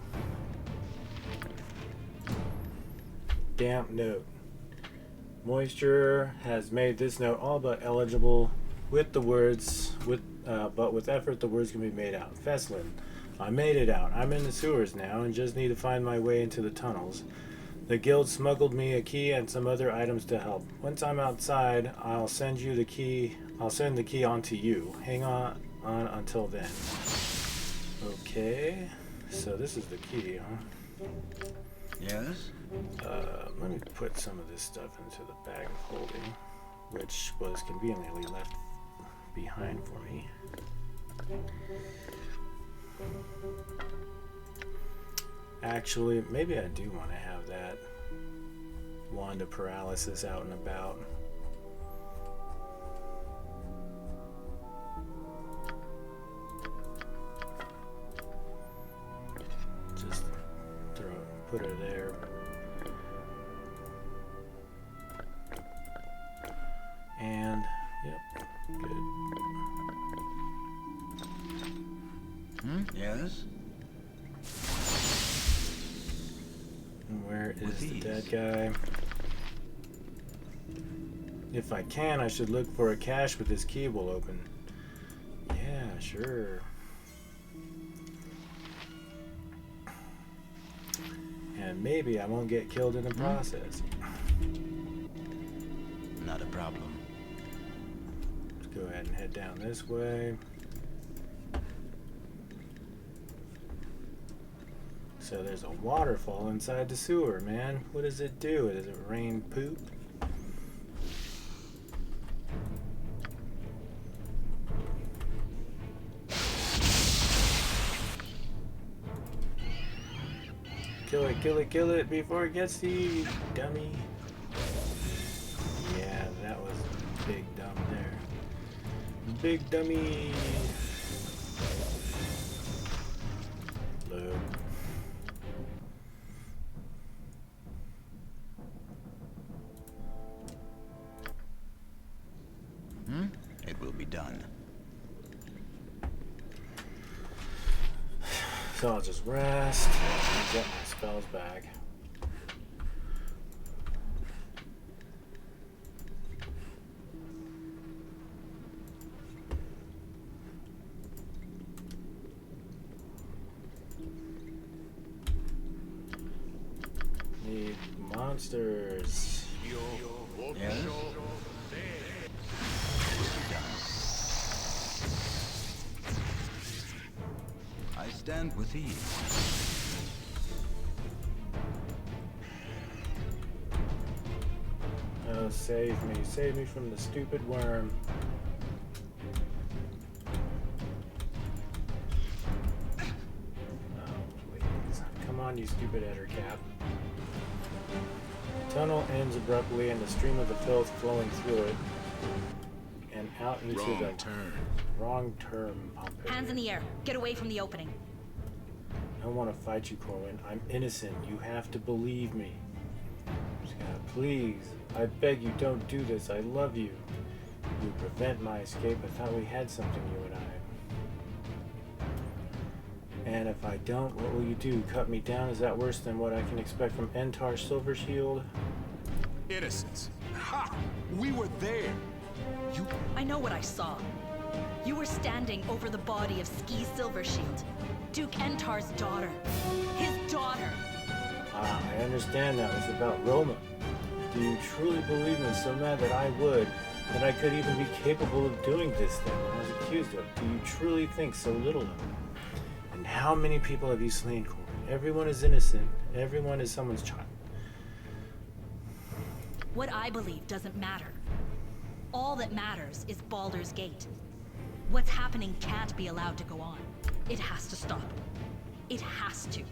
Damp note. Moisture has made this note all but eligible with the words, but with effort the words can be made out. Feslin, I made it out. I'm in the sewers now and just need to find my way into the tunnels. The guild smuggled me a key and some other items to help. Once I'm outside, I'll send you the key. I'll send the key on to you. Hang on until then. Okay, so this is the key, huh? Yes? Let me put some of this stuff into the bag of holding, which was conveniently left behind for me. Actually, maybe I do want to have that wand of paralysis out and about. Just put her there. And yep, good. Yes? And where is the dead guy? If I can, I should look for a cache with this key will open. Yeah, sure. And maybe I won't get killed in the process. Not a problem. Let's go ahead and head down this way. So there's a waterfall inside the sewer, man. What does it do? Does it rain poop? Kill it, kill it, kill it before it gets to you, you dummy. Yeah, that was big dumb there. Big dummy. Look. It will be done. So I'll just rest and get my spells back. Need monsters. Yes? I stand with ease. save me. Save me from the stupid worm. Oh, please. Come on, you stupid ettercap. The tunnel ends abruptly and the stream of the filth flowing through it and out into the wrong turn. Hands in the air. Get away from the opening. I don't want to fight you, Corwin. I'm innocent. You have to believe me. Skie, please. I beg you, don't do this. I love you. You prevent my escape. I thought we had something, you and I. And if I don't, what will you do? Cut me down? Is that worse than what I can expect from Entar Silvershield? Innocence. Ha! We were there. You... I know what I saw. You were standing over the body of Skie Silvershield, Duke Entar's daughter. His daughter. Ah, I understand now. It's about Roma. Do you truly believe me so mad that I would, that I could even be capable of doing this thing I was accused of? Do you truly think so little of me? And how many people have you slain, Corwin? Everyone is innocent. Everyone is someone's child. What I believe doesn't matter. All that matters is Baldur's Gate. What's happening can't be allowed to go on. It has to stop. It has to.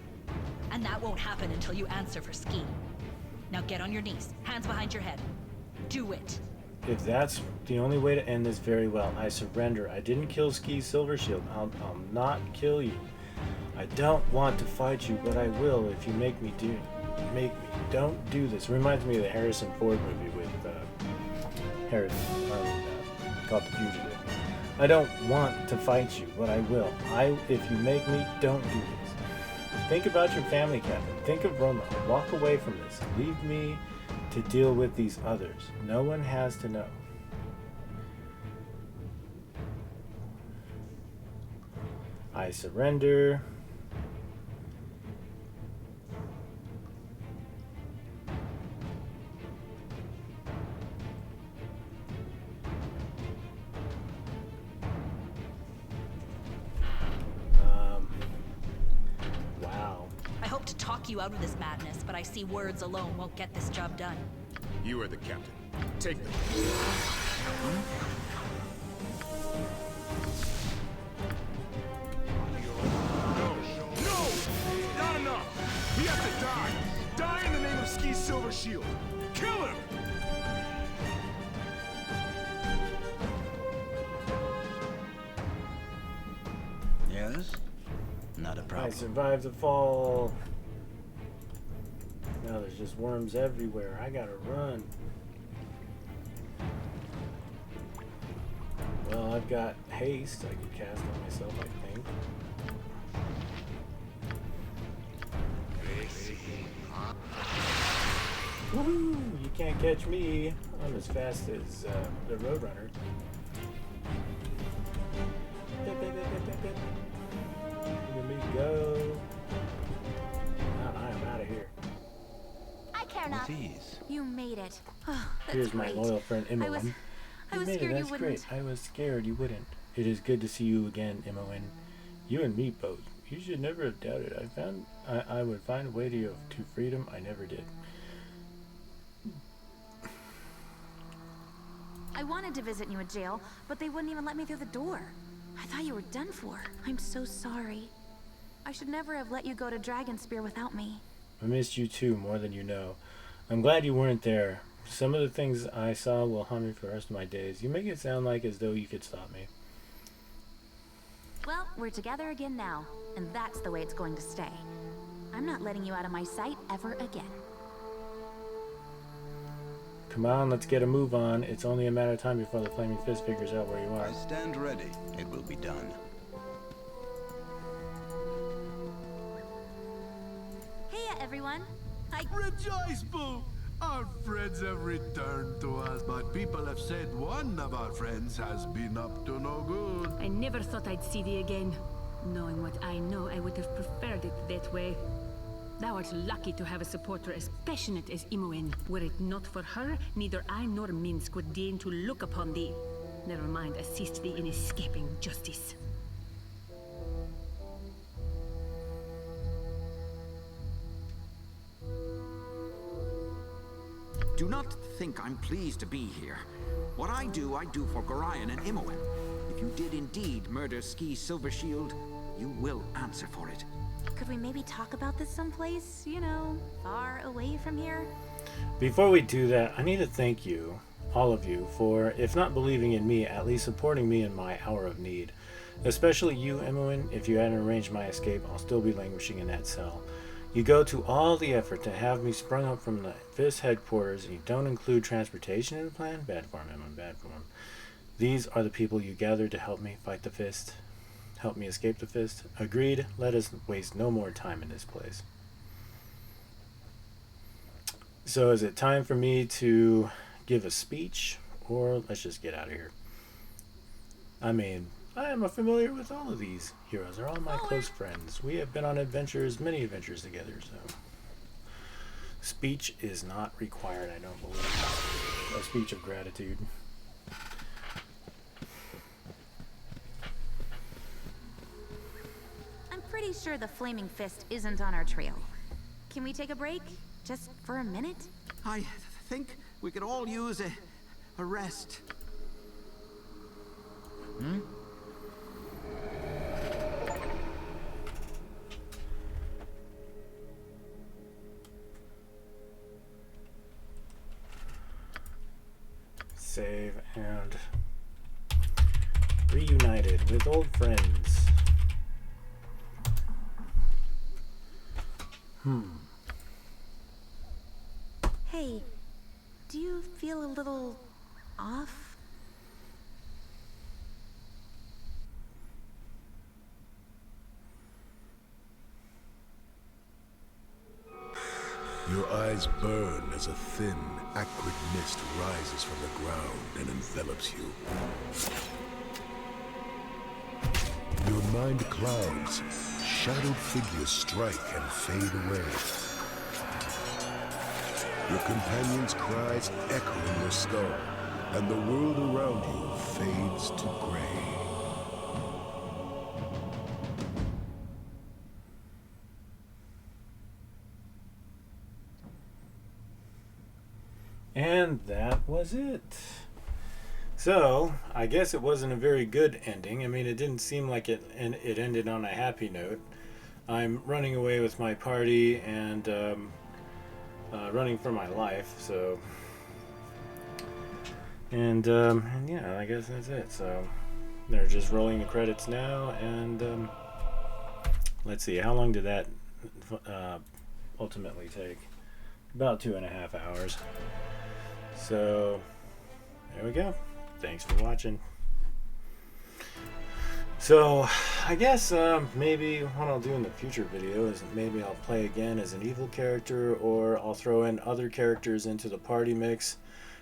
And that won't happen until you answer for Skie. Now get on your knees, hands behind your head. Do it. If that's the only way to end this, very well. I surrender. I didn't kill Skie Silvershield. I'll not kill you. I don't want to fight you, but I will if you make me do. Make me. Don't do this. It reminds me of the Harrison Ford movie with Harrison called The Fugitive. I don't want to fight you, but I will. If you make me, don't do this. Think about your family, Captain. Think of Roma. Walk away from this. Leave me to deal with these others. No one has to know. I surrender. Wow. I hope to talk you out of this madness, but I see words alone won't get this job done. You are the captain. Take them. No! Not enough! He has to die! Die in the name of Skie Silvershield! Kill him! Yes? Not a problem. I survived the fall. Now there's just worms everywhere. I gotta run. Well, I've got haste. I can cast on myself, I think. Woohoo! You can't catch me. I'm as fast as the Roadrunner. Let me go. I am out of here. I care not. You made it. Oh, that's Here's my great. loyal friend Imowen. I was You made it, scared you that's wouldn't. great. I was scared you wouldn't. It is good to see you again, Imowen. You and me both. You should never have doubted. I would find a way to freedom. I never did. I wanted to visit you in jail, but they wouldn't even let me through the door. I thought you were done for. I'm so sorry. I should never have let you go to Dragonspear without me. I missed you too, more than you know. I'm glad you weren't there. Some of the things I saw will haunt me for the rest of my days. You make it sound like as though you could stop me. Well, we're together again now, and that's the way it's going to stay. I'm not letting you out of my sight ever again. Come on, let's get a move on. It's only a matter of time before the Flaming Fist figures out where you are. I stand ready. It will be done. Hey, everyone. Rejoice, Boo! Our friends have returned to us, but people have said one of our friends has been up to no good. I never thought I'd see thee again. Knowing what I know, I would have preferred it that way. Thou art lucky to have a supporter as passionate as Imoen. Were it not for her, neither I nor Minsc would deign to look upon thee. Never mind, assist thee in escaping justice. Do not think I'm pleased to be here. What I do for Gorion and Imoen. If you did indeed murder Skie's silver shield, you will answer for it. Could we maybe talk about this someplace, you know, far away from here? Before we do that, I need to thank you, all of you, for, if not believing in me, at least supporting me in my hour of need. Especially you, Imoen. If you hadn't arranged my escape, I'll still be languishing in that cell. You go to all the effort to have me sprung up from the Fist headquarters, and you don't include transportation in the plan? Bad form, Imoen, bad form. These are the people you gathered to help me fight the Fist. Help me escape the Fist. Agreed. Let us waste no more time in this place. So is it time for me to give a speech, or let's just get out of here? I mean, I am familiar with all of these heroes. They're all my close friends. We have been on adventures, many adventures together, so speech is not required, I don't believe. A speech of gratitude. I'm pretty sure the Flaming Fist isn't on our trail. Can we take a break? Just for a minute? I think we could all use a rest. Hmm? Save and reunited with old friends. Hey, do you feel a little off? Your eyes burn as a thin, acrid mist rises from the ground and envelops you. Your mind clouds, shadowed figures strike and fade away. Your companion's cries echo in your skull, and the world around you fades to gray. And that was it. So, I guess it wasn't a very good ending. I mean, it didn't seem like it ended on a happy note. I'm running away with my party and running for my life, so... And yeah, I guess that's it. So, they're just rolling the credits now, and let's see, how long did that ultimately take? About 2.5 hours. So, there we go. Thanks for watching. So, I guess maybe what I'll do in the future video is maybe I'll play again as an evil character, or I'll throw in other characters into the party mix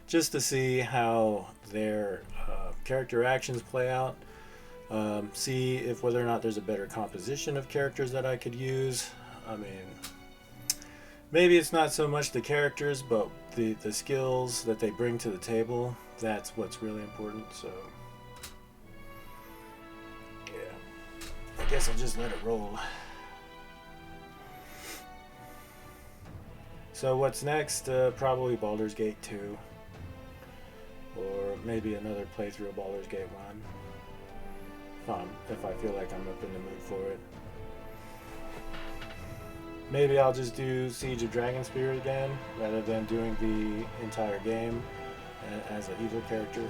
just to see how their character actions play out. See if whether or not there's a better composition of characters that I could use. I mean, maybe it's not so much the characters, but the skills that they bring to the table. That's what's really important. So, yeah, I guess I'll just let it roll. So what's next? Probably Baldur's Gate 2. Or maybe another playthrough of Baldur's Gate 1. If I feel like I'm up in the mood for it. Maybe I'll just do Siege of Dragonspear again, rather than doing the entire game as an evil character.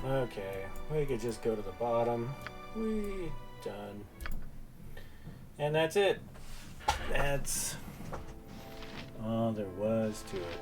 Okay, we could just go to the bottom. We done. And that's it. That's all there was to it.